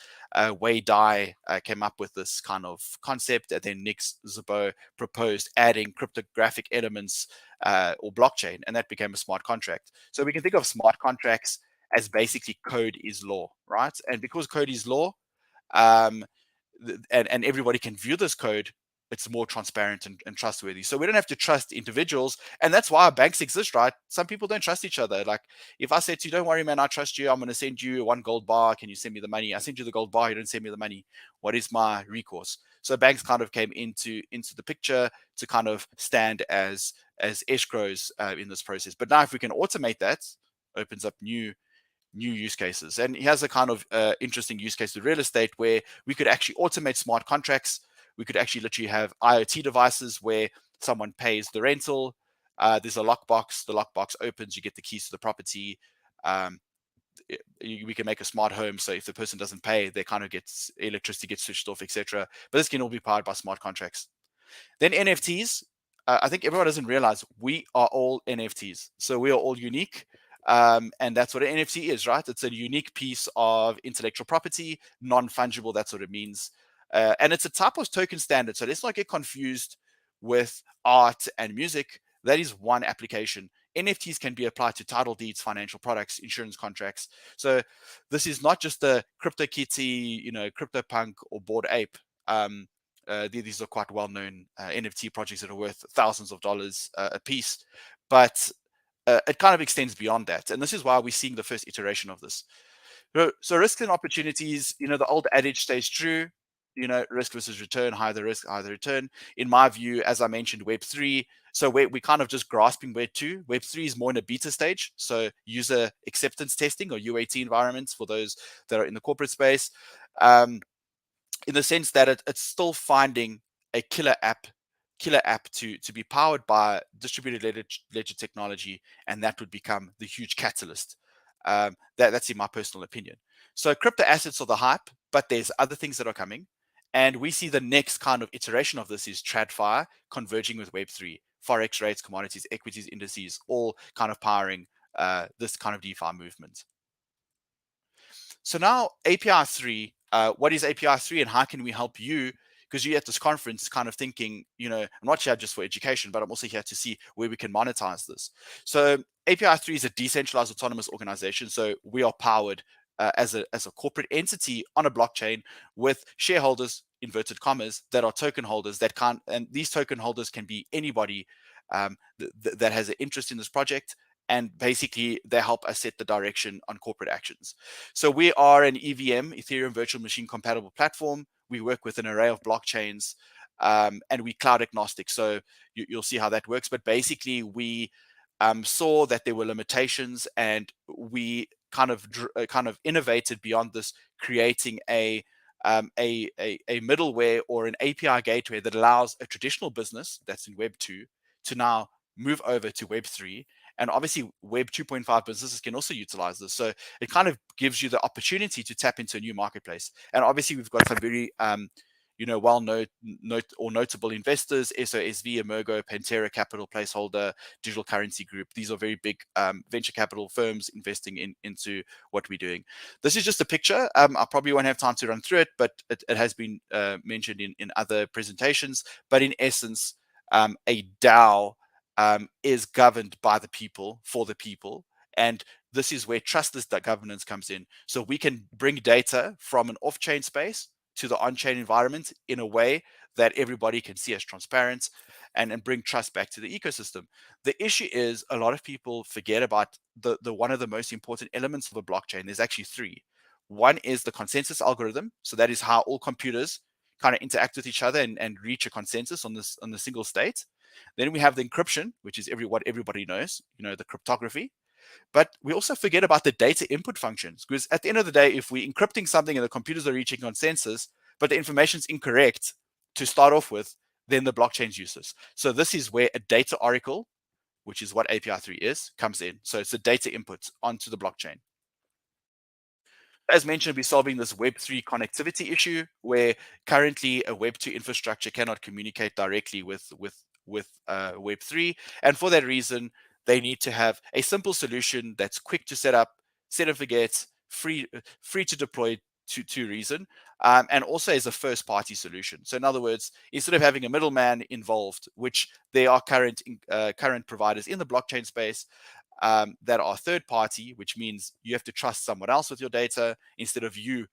Wei Dai came up with this kind of concept, and then Nick Szabo proposed adding cryptographic elements or blockchain, and that became a smart contract. So we can think of smart contracts as basically code is law, right? And because code is law, and everybody can view this code, it's more transparent and trustworthy. So we don't have to trust individuals. And that's why banks exist, right? Some people don't trust each other. Like if I said to you, don't worry, man, I trust you. I'm going to send you 1 gold bar. Can you send me the money? I send you the gold bar. You don't send me the money. What is my recourse? So banks kind of came into the picture to kind of stand as escrows in this process. But now if we can automate that, opens up new use cases. And he has a kind of interesting use case with real estate where we could actually automate smart contracts. We could actually literally have IoT devices where someone pays the rental. There's a lockbox. The lockbox opens. You get the keys to the property. We can make a smart home. So if the person doesn't pay, they kind of electricity gets switched off, etc. But this can all be powered by smart contracts. Then NFTs. I think everyone doesn't realize we are all NFTs. So we are all unique. And that's what an NFT is, right? It's a unique piece of intellectual property, non-fungible. That's what it means. And it's a type of token standard. So let's not get confused with art and music. That is one application. NFTs can be applied to title deeds, financial products, insurance contracts. So this is not just a CryptoKitty, you know, CryptoPunk or Bored Ape. These are quite well-known NFT projects that are worth thousands of dollars a piece. But it kind of extends beyond that. And this is why we're seeing the first iteration of this. So risks and opportunities, you know, the old adage stays true. You know, risk versus return, higher the risk, higher the return. In my view, as I mentioned, Web3, so we're kind of just grasping Web2. Web3 is more in a beta stage, so user acceptance testing or UAT environments for those that are in the corporate space, in the sense that it's still finding a killer app to be powered by distributed ledger technology, and that would become the huge catalyst. That's in my personal opinion. So crypto assets are the hype, but there's other things that are coming. And we see the next kind of iteration of this is TradFi converging with Web3, Forex rates, commodities, equities, indices, all kind of powering this kind of DeFi movement. So now API 3, what is API 3 and how can we help you? Because you're at this conference kind of thinking, you know, I'm not here just for education, but I'm also here to see where we can monetize this. So API 3 is a decentralized autonomous organization. So we are powered as a corporate entity on a blockchain with shareholders, inverted commas, that are token holders that can't, and these token holders can be anybody that has an interest in this project. And basically, they help us set the direction on corporate actions. So we are an EVM, Ethereum Virtual Machine Compatible platform. We work with an array of blockchains, and we cloud agnostic. So you'll see how that works. But basically, we saw that there were limitations, and we kind of innovated beyond this, creating a middleware or an API gateway that allows a traditional business that's in Web 2 to now move over to Web 3. And obviously Web 2.5 businesses can also utilize this. So it kind of gives you the opportunity to tap into a new marketplace. And obviously we've got some very notable investors: SOSV, Emergo, Pantera Capital, Placeholder, Digital Currency Group. These are very big venture capital firms investing into what we're doing. This is just a picture. I probably won't have time to run through it, but it has been mentioned in other presentations. But in essence, a DAO is governed by the people, for the people. And this is where trustless governance comes in. So we can bring data from an off-chain space to the on-chain environment in a way that everybody can see as transparent, and bring trust back to the ecosystem. The issue is a lot of people forget about the one of the most important elements of a blockchain. There's actually three. One is the consensus algorithm. So that is how all computers kind of interact with each other and reach a consensus on the single state. Then we have the encryption, which is what everybody knows, the cryptography. But we also forget about the data input functions, because at the end of the day, if we're encrypting something and the computers are reaching consensus, but the information is incorrect to start off with, then the blockchain's useless. So this is where a data oracle, which is what API3 is, comes in. So it's the data input onto the blockchain. As mentioned, we're solving this Web3 connectivity issue, where currently a Web2 infrastructure cannot communicate directly with Web3. And for that reason, they need to have a simple solution that's quick to set up, set and forget, free to deploy to reason, and also as a first-party solution. So in other words, instead of having a middleman involved, which there are current providers in the blockchain space that are third-party, which means you have to trust someone else with your data instead of you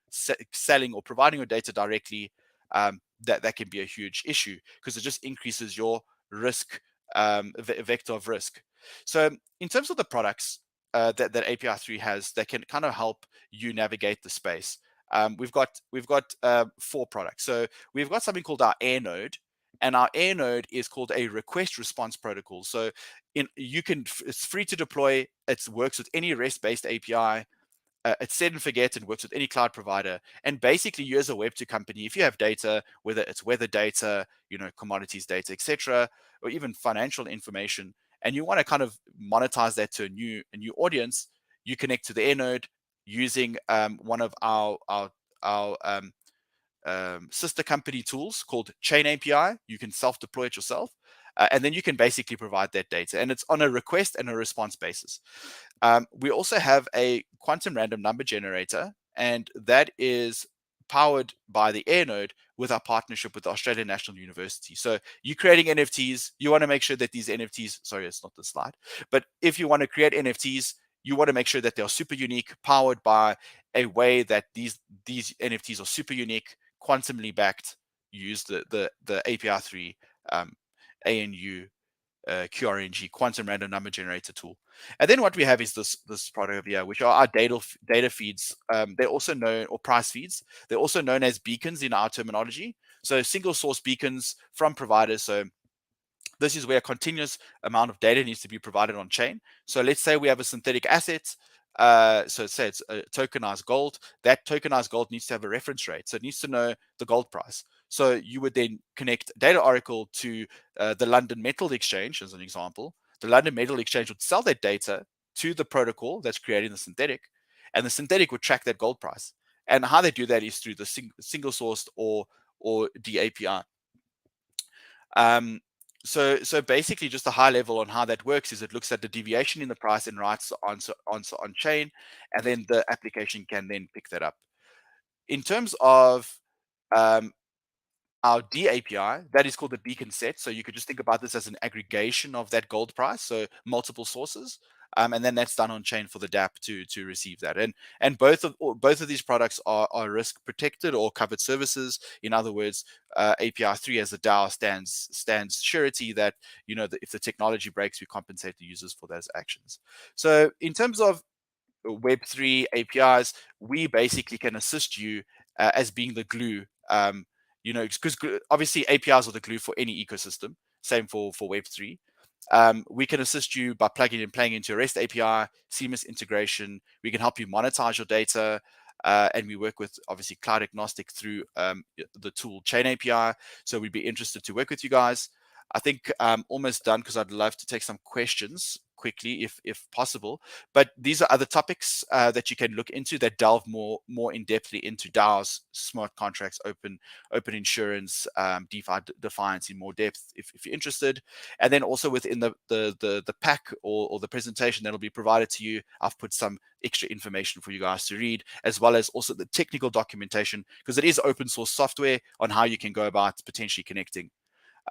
selling or providing your data directly. That can be a huge issue, because it just increases your risk, vector of risk. So in terms of the products that API3 has, that can kind of help you navigate the space. We've got 4 products. So we've got something called our Air node, and our Air node is called a request response protocol. So it's free to deploy. It works with any REST-based API. It's set and forget and works with any cloud provider. And basically, you as a Web2 company, if you have data, whether it's weather data, commodities data, etc., or even financial information, and you want to kind of monetize that to a new audience, you connect to the Air node using one of our sister company tools called Chain API. You can self-deploy it yourself, and then you can basically provide that data, and it's on a request and a response basis. We also have a quantum random number generator, and that is powered by the Air node with our partnership with the Australian National University. So you're creating NFTs, you want to make sure that these NFTs, sorry, it's not the slide, but if you want to create NFTs, you want to make sure that they are super unique, powered by a way that these NFTs are super unique, quantumly backed. You use the API3 ANU QRNG, quantum random number generator tool. And then what we have is this product over here, which are our data feeds. They're also known, or price feeds. They're also known as beacons in our terminology. So single source beacons from providers. So this is where a continuous amount of data needs to be provided on chain. So let's say we have a synthetic asset. So say it's tokenized gold. That tokenized gold needs to have a reference rate. So it needs to know the gold price. So you would then connect Data Oracle to the London Metal Exchange, as an example. The London Metal Exchange would sell that data to the protocol that's creating the synthetic, and the synthetic would track that gold price. And how they do that is through the single sourced or DAPI. So basically, just a high level on how that works is it looks at the deviation in the price and writes the answer on chain, and then the application can then pick that up. In terms of our DAPI, that is called the beacon set. So you could just think about this as an aggregation of that gold price, so multiple sources, and then that's done on chain for the DApp to receive that. And both of these products are risk protected or covered services. In other words, API3 as a DAO stands surety that if the technology breaks, we compensate the users for those actions. So in terms of Web3 APIs, we basically can assist you as being the glue. Because obviously APIs are the glue for any ecosystem. Same for Web3. We can assist you by plugging and playing into your REST API, seamless integration. We can help you monetize your data. And we work with obviously cloud agnostic through the tool Chain API. So we'd be interested to work with you guys. I think I'm almost done because I'd love to take some questions quickly if possible. But these are other topics that you can look into that delve more in depthly into DAOs, smart contracts, open insurance, DeFi defiance in more depth if you're interested. And then also within the pack or the presentation that'll be provided to you, I've put some extra information for you guys to read, as well as also the technical documentation, because it is open source software on how you can go about potentially connecting.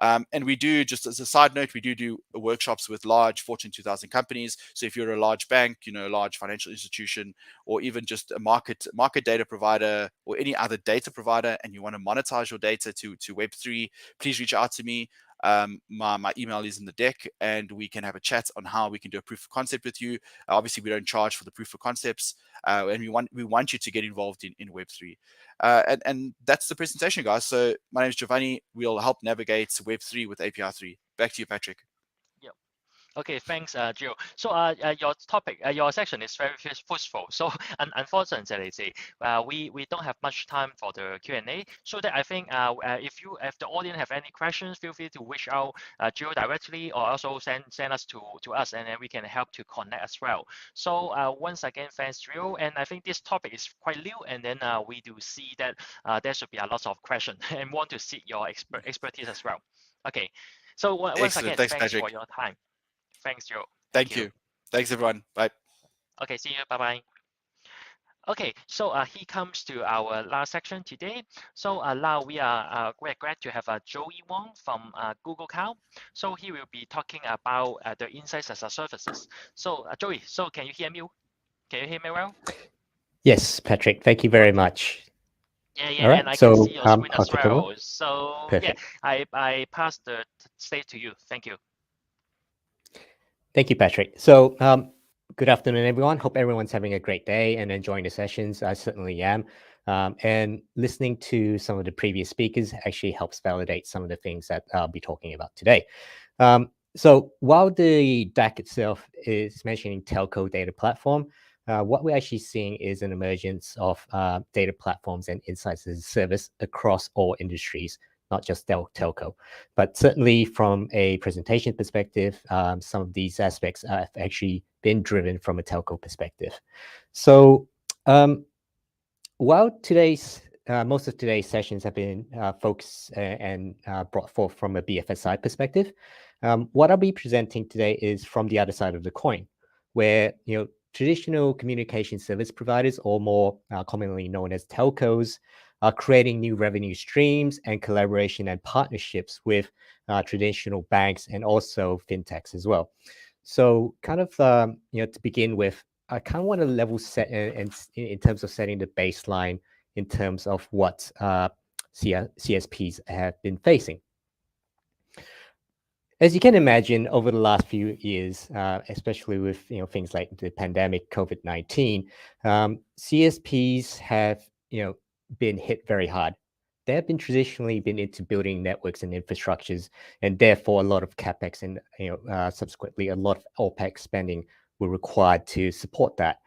And we do, just as a side note, we do workshops with large Fortune 2000 companies. So if you're a large bank, a large financial institution, or even just a market data provider or any other data provider, and you want to monetize your data to Web3, please reach out to me. My email is in the deck, and we can have a chat on how we can do a proof of concept with you. Obviously, we don't charge for the proof of concepts, and we want you to get involved in Web3. And that's the presentation, guys. So my name is Giovanni. We'll help navigate Web3 with API 3. Back to you, Patrick. Okay, thanks, Gio. So your topic, your section is very useful. So unfortunately, we don't have much time for the Q&A. So that I think if the audience have any questions, feel free to reach out Gio directly, or also send us to us, and then we can help to connect as well. So once again, thanks, Gio. And I think this topic is quite new, and then we do see that there should be a lot of questions and want to see your expertise as well. Okay, so once again, Thanks, thanks Patrick. for your time. Thanks, Joe. Thank you. Thanks, everyone. Bye. Okay, see you. Bye-bye. Okay, so he comes to our last section today. So now we're glad to have Joey Wong from Google Cloud. So he will be talking about the insights as a services. So Joey, so can you hear me? Can you hear me well? Yes, Patrick. Thank you very much. Yeah, All right, and I so, can see your screen I'll as take over. well. So Perfect. yeah, I pass the stage to you. Thank you. Thank you, Patrick. So good afternoon, everyone. Hope everyone's having a great day and enjoying the sessions. I certainly am. And listening to some of the previous speakers actually helps validate some of the things that I'll be talking about today. So while the DAC itself is mentioning telco data platform, what we're actually seeing is an emergence of data platforms and insights as a service across all industries, not just telco. But certainly from a presentation perspective, some of these aspects have actually been driven from a telco perspective. So while most of today's sessions have been focused and brought forth from a BFSI perspective, what I'll be presenting today is from the other side of the coin, where traditional communication service providers, or more commonly known as telcos, are creating new revenue streams and collaboration and partnerships with traditional banks and also fintechs as well. So kind of, to begin with, I kind of want to level set in terms of setting the baseline in terms of what CSPs have been facing. As you can imagine, over the last few years, especially with things like the pandemic, COVID-19, CSPs have been hit very hard. They have been traditionally been into building networks and infrastructures, and therefore a lot of capex and subsequently a lot of OPEX spending were required to support that.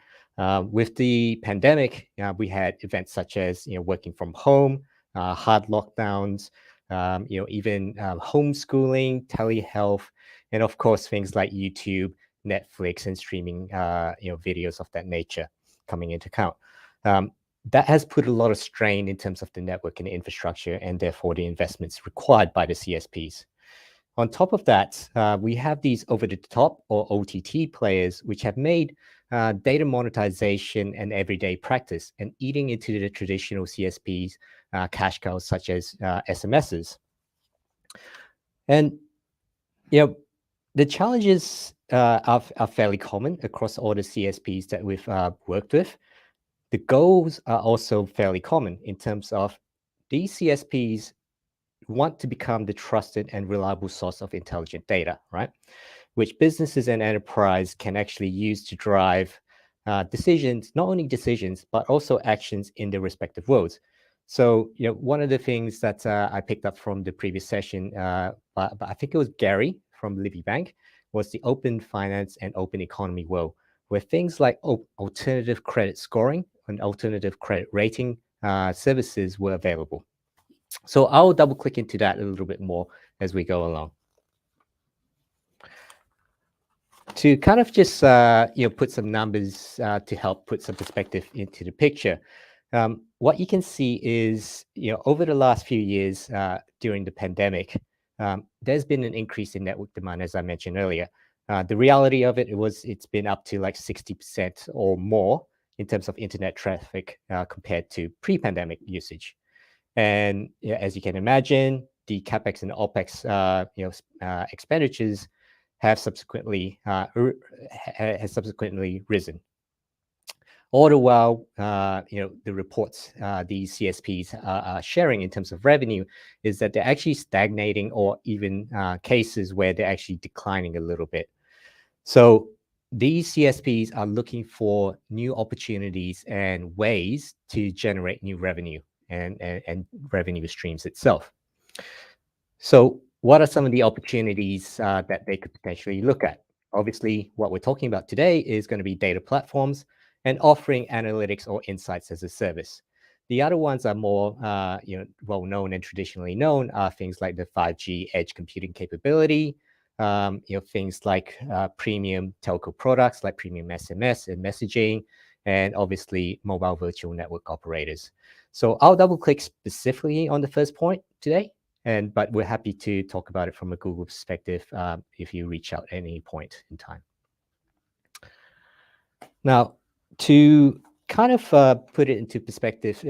With the pandemic, we had events such as working from home, hard lockdowns, even homeschooling, telehealth, and of course things like YouTube, Netflix, and streaming videos of that nature coming into account. That has put a lot of strain in terms of the network and infrastructure, and therefore the investments required by the CSPs. On top of that, we have these over-the-top or OTT players, which have made data monetization an everyday practice and eating into the traditional CSPs cash cows such as SMSs. And the challenges are fairly common across all the CSPs that we've worked with. The goals are also fairly common in terms of these CSPs want to become the trusted and reliable source of intelligent data, right? Which businesses and enterprise can actually use to drive decisions, not only decisions, but also actions in their respective worlds. So, one of the things that I picked up from the previous session, but I think it was Gary from Libby Bank, was the open finance and open economy world, where things like alternative credit scoring and alternative credit rating services were available. So I'll double click into that a little bit more as we go along. To kind of just put some numbers to help put some perspective into the picture, what you can see is over the last few years during the pandemic, there's been an increase in network demand, as I mentioned earlier. The reality of it's been up to like 60% or more in terms of internet traffic compared to pre-pandemic usage. And as you can imagine, the capex and opex expenditures have subsequently risen. All the while, the reports these CSPs are sharing in terms of revenue is that they're actually stagnating, or even cases where they're actually declining a little bit. So these CSPs are looking for new opportunities and ways to generate new revenue and revenue streams itself. So what are some of the opportunities that they could potentially look at? Obviously, what we're talking about today is going to be data platforms and offering analytics or insights as a service. The other ones are more well-known and traditionally known are things like the 5G edge computing capability, things like premium telco products like premium SMS and messaging, and obviously mobile virtual network operators. So I'll double click specifically on the first point today, but we're happy to talk about it from a Google perspective if you reach out at any point in time. Now, to kind of put it into perspective,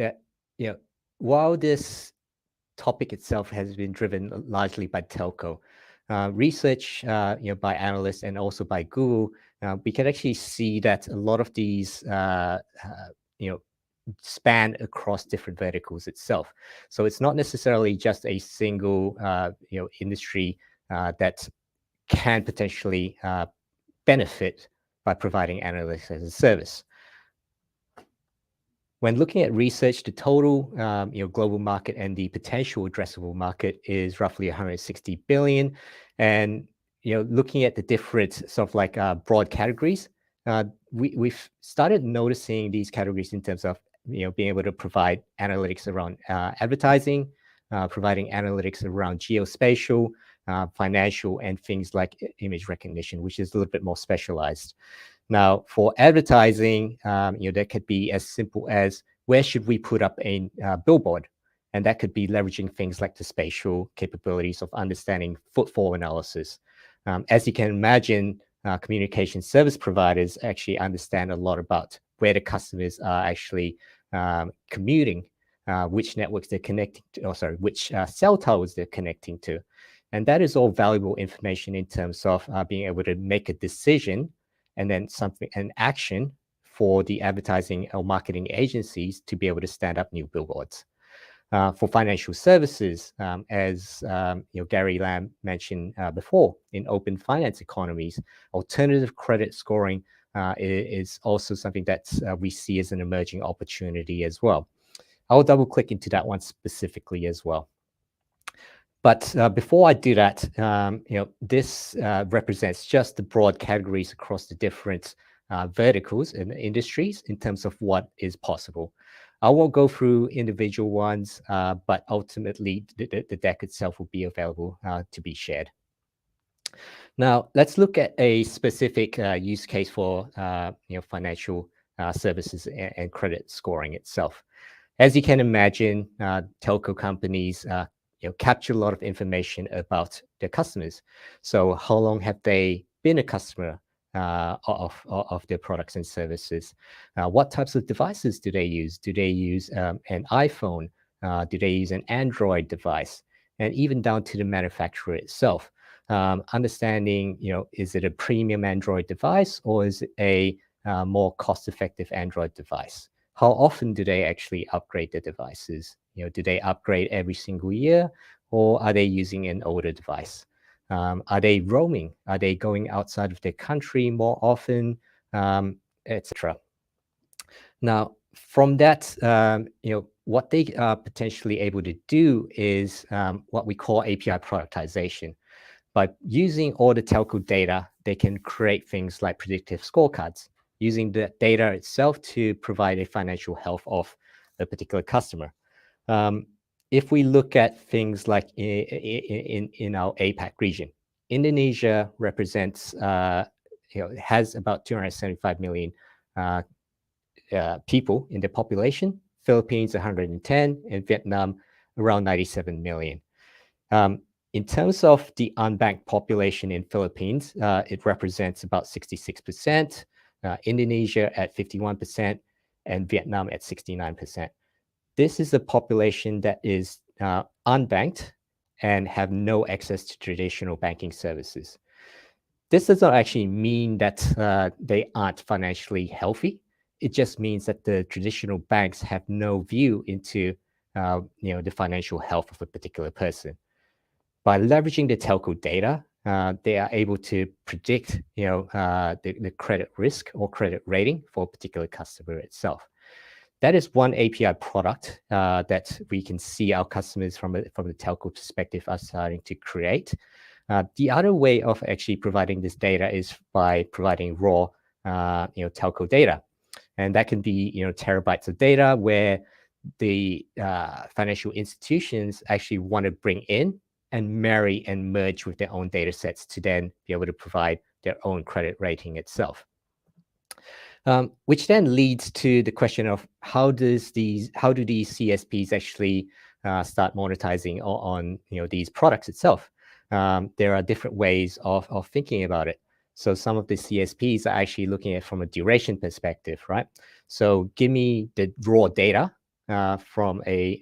while this topic itself has been driven largely by telco, research by analysts and also by Google, we can actually see that a lot of these span across different verticals itself. So it's not necessarily just a single industry that can potentially benefit by providing analytics as a service. When looking at research, the total global market and the potential addressable market is roughly 160 billion. And looking at the different sort of like broad categories, we've started noticing these categories in terms of being able to provide analytics around advertising, providing analytics around geospatial, financial, and things like image recognition, which is a little bit more specialized. Now, for advertising, that could be as simple as where should we put up a billboard? And that could be leveraging things like the spatial capabilities of understanding footfall analysis. As you can imagine, communication service providers actually understand a lot about where the customers are actually commuting, which networks they're connecting to, which cell towers they're connecting to. And that is all valuable information in terms of being able to make a decision and then an action for the advertising or marketing agencies to be able to stand up new billboards. For financial services, as Gary Lam mentioned before, in open finance economies, alternative credit scoring is also something that we see as an emerging opportunity as well. I'll double click into that one specifically as well. But before I do that, this represents just the broad categories across the different verticals and industries in terms of what is possible. I won't go through individual ones, but ultimately the deck itself will be available to be shared. Now, let's look at a specific use case for financial services and credit scoring itself. As you can imagine, telco companies capture a lot of information about their customers. So how long have they been a customer of their products and services? What types of devices do they use? Do they use an iPhone? Do they use an Android device? And even down to the manufacturer itself. Understanding, is it a premium Android device or is it a more cost-effective Android device? How often do they actually upgrade their devices? Do they upgrade every single year, or are they using an older device? Are they roaming? Are they going outside of their country more often, etc.? Now, from that, what they are potentially able to do is what we call API productization. By using all the telco data, they can create things like predictive scorecards, using the data itself to provide a financial health of a particular customer. If we look at things like in our APAC region, Indonesia represents, has about 275 million people in the population, Philippines 110, and Vietnam around 97 million. In terms of the unbanked population in Philippines, it represents about 66%, Indonesia at 51%, and Vietnam at 69%. This is a population that is unbanked and have no access to traditional banking services. This does not actually mean that they aren't financially healthy. It just means that the traditional banks have no view into the financial health of a particular person. By leveraging the telco data, they are able to predict the credit risk or credit rating for a particular customer itself. That is one API product that we can see our customers from the telco perspective are starting to create. The other way of actually providing this data is by providing raw telco data. And that can be terabytes of data where the financial institutions actually want to bring in and marry and merge with their own data sets to then be able to provide their own credit rating itself. Which then leads to the question of how do these CSPs actually start monetizing on these products itself? There are different ways of thinking about it. So some of the CSPs are actually looking at it from a duration perspective, right? So give me the raw data from a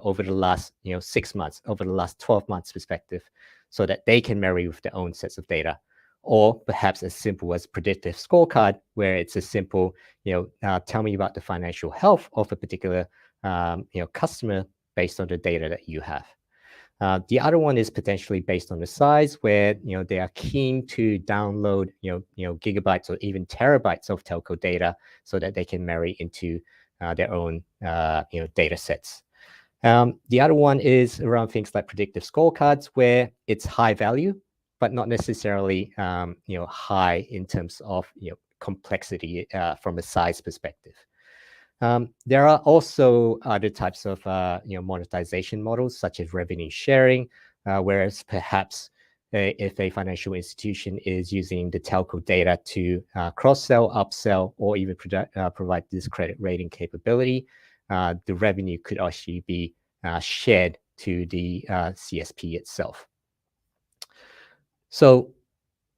over the last 6 months, over the last 12 months perspective, so that they can marry with their own sets of data. Or perhaps as simple as predictive scorecard, where it's a simple, tell me about the financial health of a particular customer based on the data that you have. The other one is potentially based on the size, where they are keen to download gigabytes or even terabytes of telco data so that they can marry into their own data sets. The other one is around things like predictive scorecards, where it's high value, but not necessarily high in terms of complexity from a size perspective. There are also other types of monetization models, such as revenue sharing, whereas perhaps if a financial institution is using the telco data to cross-sell, upsell, or even provide this credit rating capability, the revenue could actually be shared to the CSP itself. So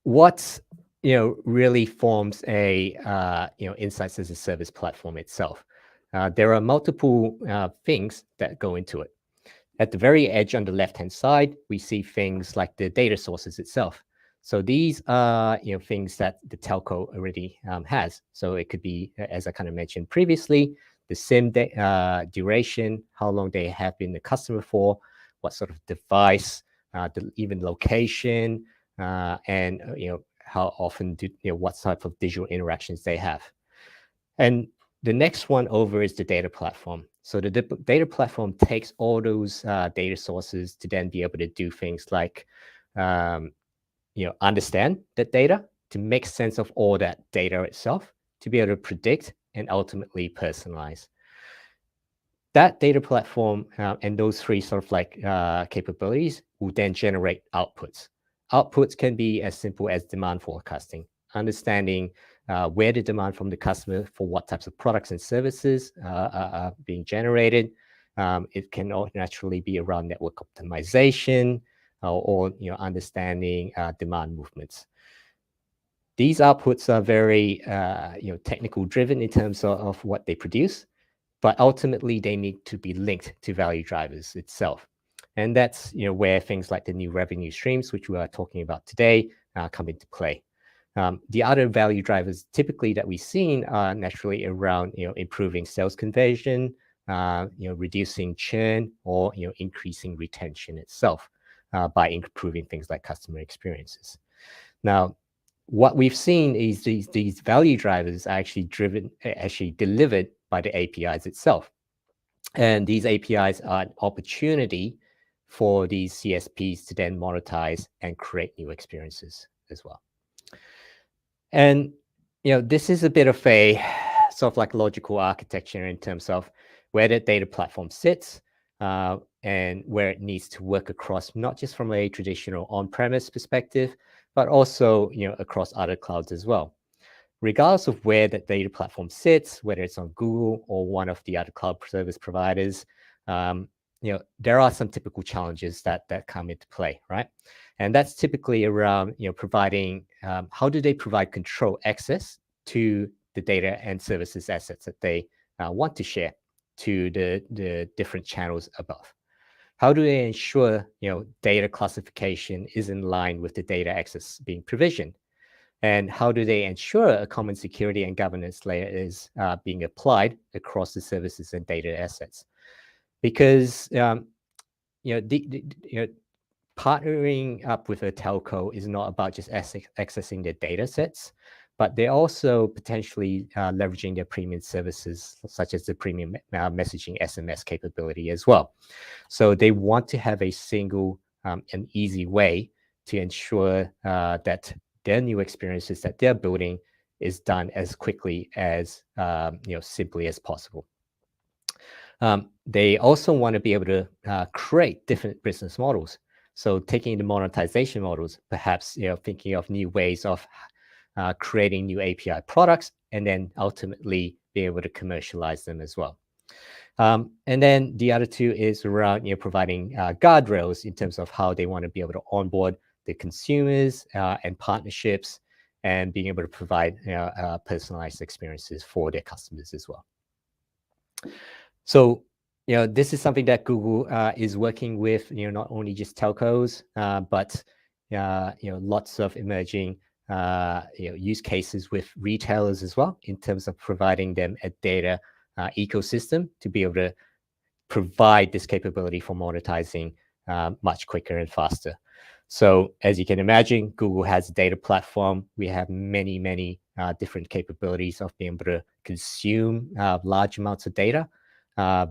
what really forms a insights as a service platform itself? There are multiple things that go into it. At the very edge on the left-hand side, we see things like the data sources itself. So these are things that the telco already has. So it could be, as I kind of mentioned previously, the SIM duration, how long they have been the customer for, what sort of device, even location, and how often what type of digital interactions they have. And the next one over is the data platform. So the data platform takes all those data sources to then be able to do things like understand that data, to make sense of all that data itself, to be able to predict and ultimately personalize. That data platform and those three sort of like capabilities will then generate outputs. Outputs can be as simple as demand forecasting, understanding where the demand from the customer for what types of products and services are being generated. It can naturally be around network optimization or understanding demand movements. These outputs are very technical driven in terms of what they produce, but ultimately they need to be linked to value drivers itself. And that's where things like the new revenue streams, which we are talking about today, come into play. The other value drivers typically that we've seen are naturally around improving sales conversion, reducing churn, or increasing retention itself by improving things like customer experiences. Now, what we've seen is these value drivers are actually delivered by the APIs itself. And these APIs are an opportunity for these CSPs to then monetize and create new experiences as well. And this is a bit of a sort of like logical architecture in terms of where the data platform sits and where it needs to work across, not just from a traditional on-premise perspective, but also across other clouds as well. Regardless of where the data platform sits, whether it's on Google or one of the other cloud service providers, there are some typical challenges that come into play, right? And that's typically around providing how do they provide control access to the data and services assets that they want to share to the different channels above. How do they ensure data classification is in line with the data access being provisioned? And how do they ensure a common security and governance layer is being applied across the services and data assets? Because partnering up with a telco is not about just accessing their data sets, but they're also potentially leveraging their premium services, such as the premium messaging SMS capability as well. So they want to have a single and easy way to ensure that their new experiences that they're building is done as quickly as simply as possible. They also want to be able to create different business models. So taking the monetization models, perhaps thinking of new ways of creating new API products, and then ultimately be able to commercialize them as well. And then the other two is around providing guardrails in terms of how they want to be able to onboard the consumers and partnerships, and being able to provide personalized experiences for their customers as well. So this is something that Google is working with not only just telcos, but lots of emerging use cases with retailers as well, in terms of providing them a data ecosystem to be able to provide this capability for monetizing much quicker and faster. So as you can imagine, Google has a data platform. We have many, many different capabilities of being able to consume large amounts of data,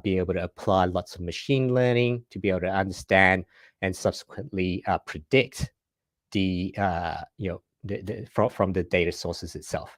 be able to apply lots of machine learning to be able to understand and subsequently predict from the data sources itself.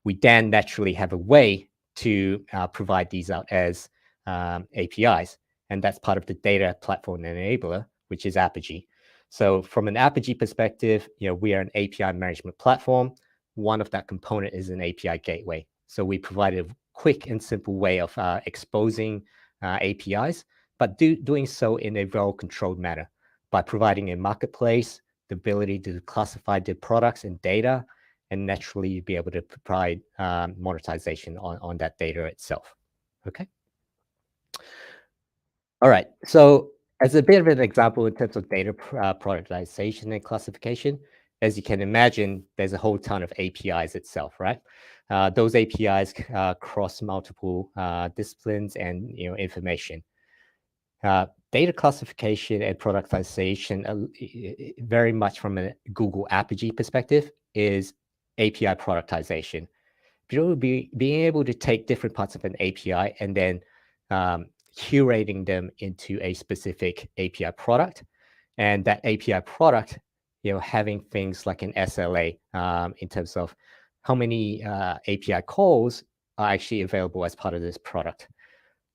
We then naturally have a way to provide these out as APIs, and that's part of the data platform enabler, which is Apigee. So from an Apigee perspective, we are an API management platform. One of that component is an API gateway. So we provide a quick and simple way of exposing APIs, but doing so in a well-controlled manner by providing a marketplace, the ability to classify the products and data, and naturally be able to provide monetization on that data itself. Okay. All right. So as a bit of an example in terms of data productization and classification, as you can imagine, there's a whole ton of APIs itself, right? Those APIs cross multiple disciplines and information. Data classification and productization, very much from a Google Apigee perspective, is API productization. Being able to take different parts of an API and then curating them into a specific API product, and that API product, having things like an SLA in terms of how many API calls are actually available as part of this product.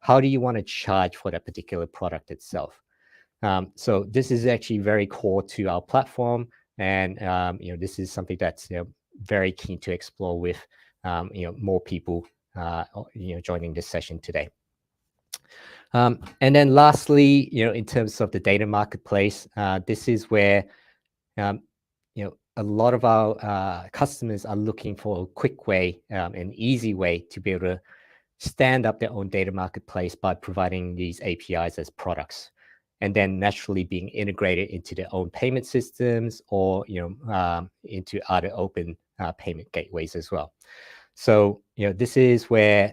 How do you want to charge for that particular product itself? So this is actually very core to our platform, and this is something that's very keen to explore with more people joining this session today. And then lastly, in terms of the data marketplace, this is where a lot of our customers are looking for a quick way, an easy way to be able to stand up their own data marketplace by providing these APIs as products, and then naturally being integrated into their own payment systems or into other open payment gateways as well. So this is where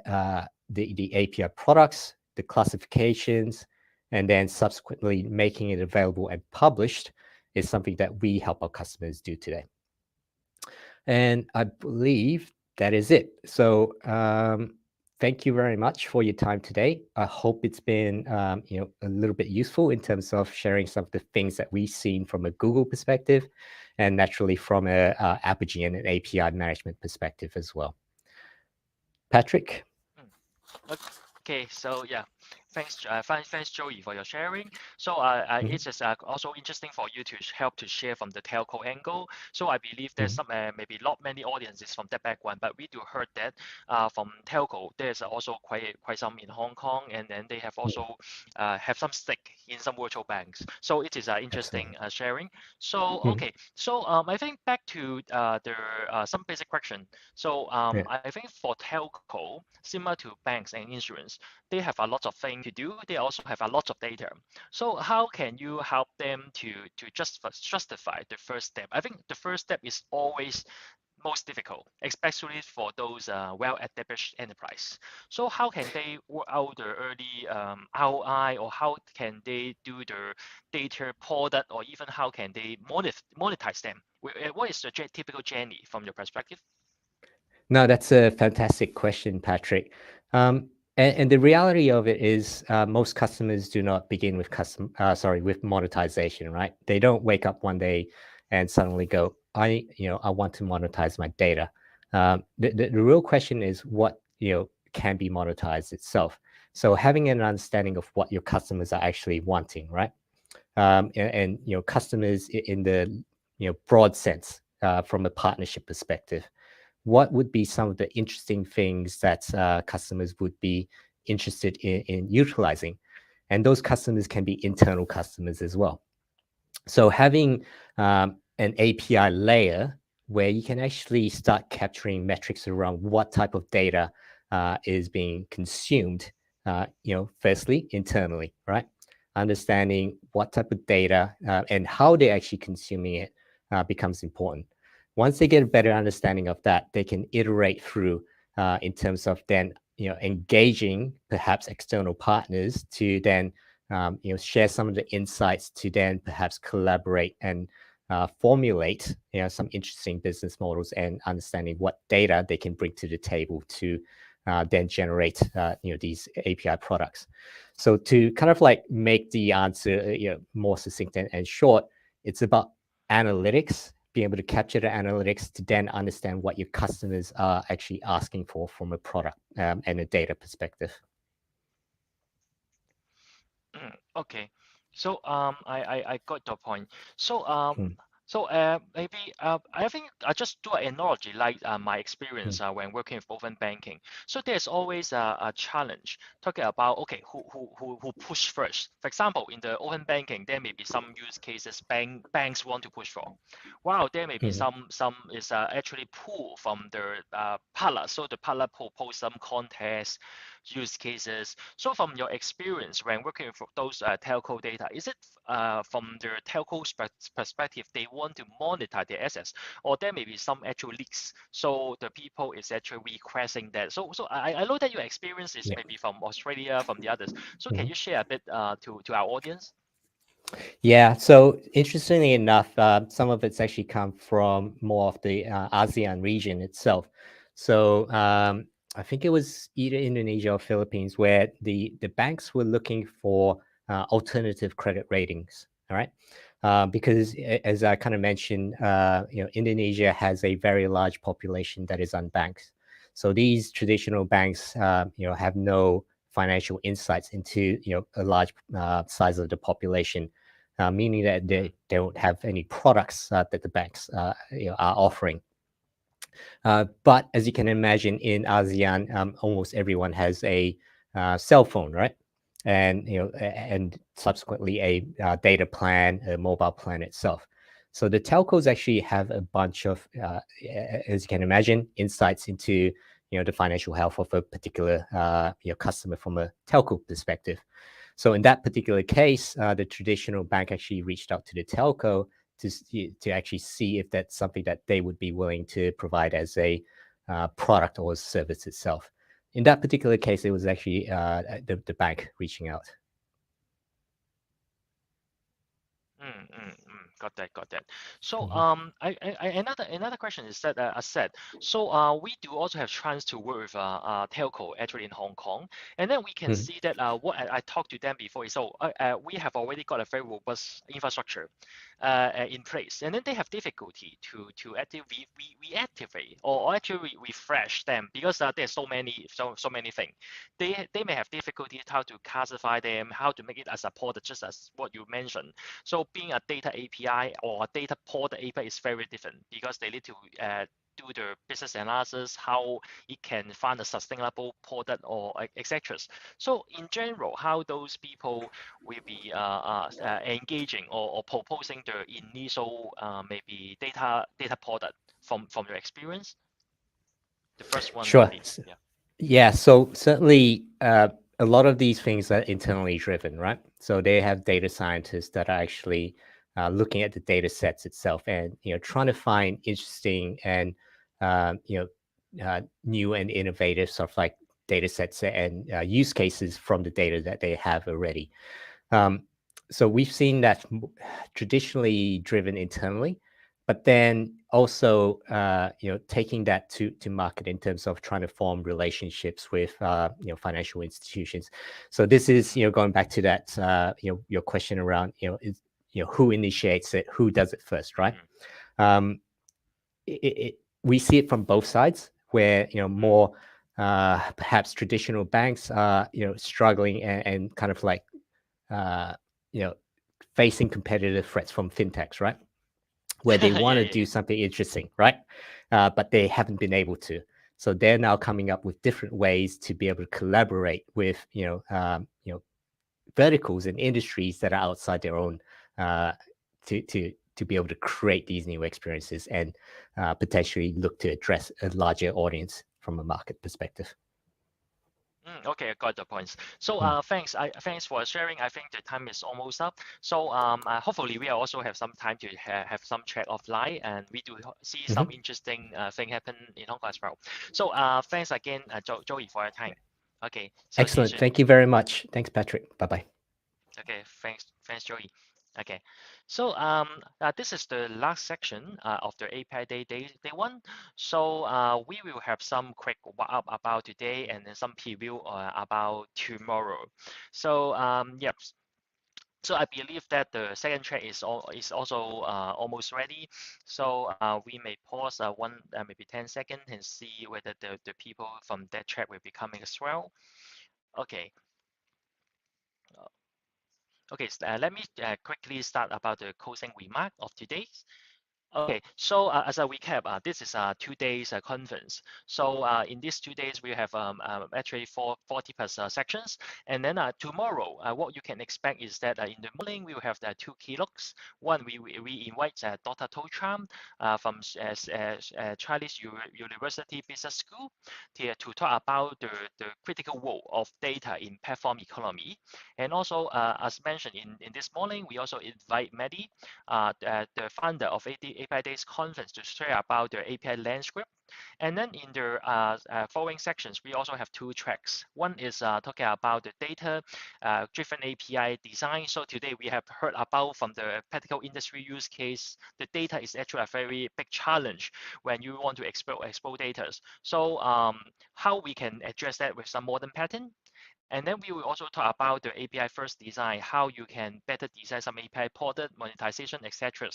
the API products, the classifications, and then subsequently making it available and published is something that we help our customers do today. And I believe that is it. So thank you very much for your time today. I hope it's been a little bit useful in terms of sharing some of the things that we've seen from a Google perspective, and naturally from a Apidays and API management perspective as well. Patrick. Okay, so yeah, thanks, thanks Joey for your sharing. So it's just also interesting for you to help to share from the telco angle. So I believe there's some maybe not many audiences from that background, but we do heard that from telco there's also quite some in Hong Kong, and then they have also have some stake in some virtual banks. So it is interesting sharing. So okay, so I think back to the some basic question. So I think for telco, similar to banks and insurance, they have a lot of things to do. They also have a lot of data. So how can you help them to justify the first step? I think the first step is always most difficult, especially for those well-established enterprise. So how can they work out the early ROI, or how can they do the data product, or even how can they monetize them? What is the typical journey from your perspective? No, that's a fantastic question, Patrick. And the reality of it is most customers do not begin with with monetization, right? They don't wake up one day and suddenly go, I want to monetize my data. The real question is what can be monetized itself. So having an understanding of what your customers are actually wanting, right? And customers in the broad sense from a partnership perspective. What would be some of the interesting things that customers would be interested in utilizing? And those customers can be internal customers as well. So having an API layer where you can actually start capturing metrics around what type of data is being consumed, firstly, internally, right? Understanding what type of data and how they're actually consuming it becomes important. Once they get a better understanding of that, they can iterate through in terms of then engaging perhaps external partners to then share some of the insights, to then perhaps collaborate and formulate some interesting business models and understanding what data they can bring to the table to then generate these API products. So to kind of like make the answer more succinct and short, it's about analytics, being able to capture the analytics to then understand what your customers are actually asking for from a product and a data perspective. Okay, so I got your point. So maybe I think I just do an analogy like my experience when working with open banking. So there's always a challenge talking about who push first. For example, in the open banking, there may be some use cases banks want to push for, while there may be some is actually pull from the partner. So the partner propose some contest use cases. So from your experience when working with those telco data, is it from the telco's perspective, they want to monetize their assets, or there may be some actual leaks? So the people is actually requesting that. So I know that your experience is maybe from Australia, from the others. So can you share a bit to our audience? Yeah, so interestingly enough, some of it's actually come from more of the ASEAN region itself. So I think it was either Indonesia or Philippines where the banks were looking for alternative credit ratings, all right? Because as I kind of mentioned, Indonesia has a very large population that is unbanked. So these traditional banks, have no financial insights into, a large size of the population, meaning that they don't have any products that the banks, are offering. But as you can imagine, in ASEAN, almost everyone has a cell phone, right? And and subsequently a data plan, a mobile plan itself. So the telcos actually have a bunch of, as you can imagine, insights into the financial health of a particular customer from a telco perspective. So in that particular case, the traditional bank actually reached out to the telco to actually see if that's something that they would be willing to provide as a product or service itself. In that particular case, it was actually the bank reaching out. Got that, got that. So Mhm. another question is that I said, so we do also have chance to work with telco actually in Hong Kong, and then we can Mhm. see that what I talked to them before is, so we have already got a very robust infrastructure in place, and then they have difficulty to activate reactivate or actually refresh them because there's so many things. They may have difficulty how to classify them, how to make it as a product, just as what you mentioned. So being a data API or a data port API is very different because they need to do the business analysis, how it can find a sustainable product or etc. So in general, how those people will be engaging or proposing the initial maybe data product from your experience? The first one Sure. maybe, yeah. Yeah, so certainly a lot of these things are internally driven, right? So they have data scientists that are actually looking at the data sets itself and trying to find interesting and new and innovative sort of like data sets and use cases from the data that they have already. So we've seen that traditionally driven internally, but then also taking that to market in terms of trying to form relationships with financial institutions. So this is going back to that your question around who initiates it, who does it first, right? We see it from both sides, where more perhaps traditional banks are struggling and kind of like facing competitive threats from fintechs, right? Where they want to do something interesting, right? But they haven't been able to. So they're now coming up with different ways to be able to collaborate with, verticals and industries that are outside their own, to be able to create these new experiences and potentially look to address a larger audience from a market perspective. Okay, I got the points. So thanks. Thanks for sharing. I think the time is almost up. So hopefully we also have some time to have some chat offline, and we do see some interesting thing happen in Hong Kong as well. So thanks again, Joey, for your time. Okay. So excellent. Thank you very much. Thanks, Patrick. Bye bye. Okay. Thanks, Joey. Okay, so this is the last section of the API Day 1. So we will have some quick wrap-up about today and then some preview about tomorrow. So yep. So I believe that the second track is also almost ready. So we may pause maybe 10 seconds and see whether the people from that track will be coming as well. Okay. Okay, so, let me quickly start about the closing remark of today. Okay, so as a recap, this is a 2 days conference. So in these 2 days, we have actually 40 plus sections. And then tomorrow, what you can expect is that in the morning, we will have the 2 keynotes. One, we invite Dr. To Tram from Chinese University Business School to talk about the critical role of data in platform economy. And also, as mentioned in this morning, we also invite Mehdi, the founder of API Days conference, to share about the API landscape. And then in the following sections, we also have 2 tracks. One is talking about the data-driven API design. So today we have heard about from the practical industry use case, the data is actually a very big challenge when you want to export data. So how we can address that with some modern pattern. And then we will also talk about the API first design, how you can better design some API product, monetization, etc.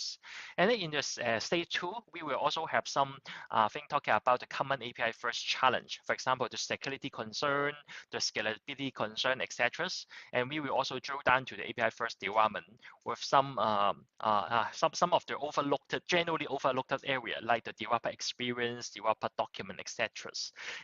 And then in this stage 2, we will also have some thing talking about the common API first challenge. For example, the security concern, the scalability concern, etc. And we will also drill down to the API first development with some of the generally overlooked area like the developer experience, developer document, etc.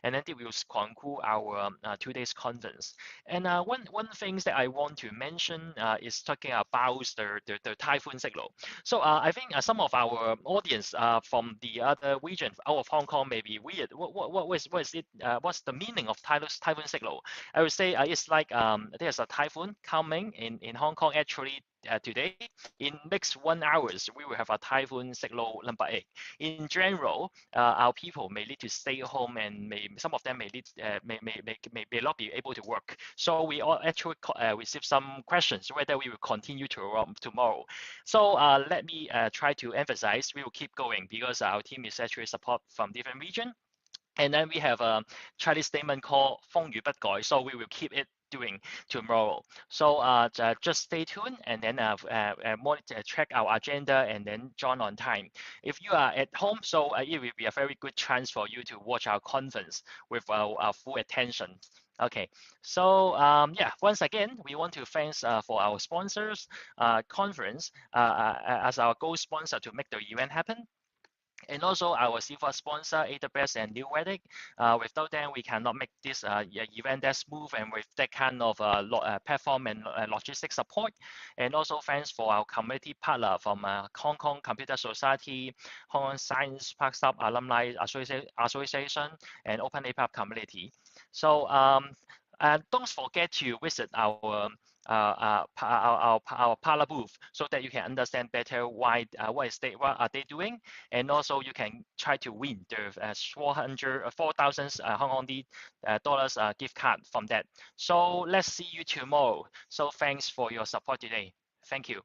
And then we will conclude our 2 days conference. And one thing that I want to mention is talking about the typhoon signal. So I think some of our audience from the other region out of Hong Kong may be weird. What is it? What's the meaning of typhoon signal? I would say it's like there's a typhoon coming in Hong Kong. Actually, today. In next 1 hours, we will have a typhoon signal number 8. In general, our people may need to stay home, and some of them may not be able to work. So we all actually receive some questions whether we will continue tomorrow. So let me try to emphasize we will keep going because our team is actually support from different region. And then we have a Chinese statement called 風雨不改, so we will keep it doing tomorrow. So just stay tuned and then monitor, check our agenda and then join on time. If you are at home, so it will be a very good chance for you to watch our conference with our full attention. Okay, so yeah, once again, we want to thank for our sponsors, conference as our co-sponsor to make the event happen. And also our silver sponsor, APIscene and NewYork. Without them, we cannot make this event that smooth and with that kind of platform and logistic support. And also thanks for our community partner from Hong Kong Computer Society, Hong Kong Science Park Staff Alumni Association, and Open APAC community. So don't forget to visit our partner booth so that you can understand better what are they doing, and also you can try to win the 4,000 Hong Kong dollars gift card from that. So let's see you tomorrow. So thanks for your support today. Thank you.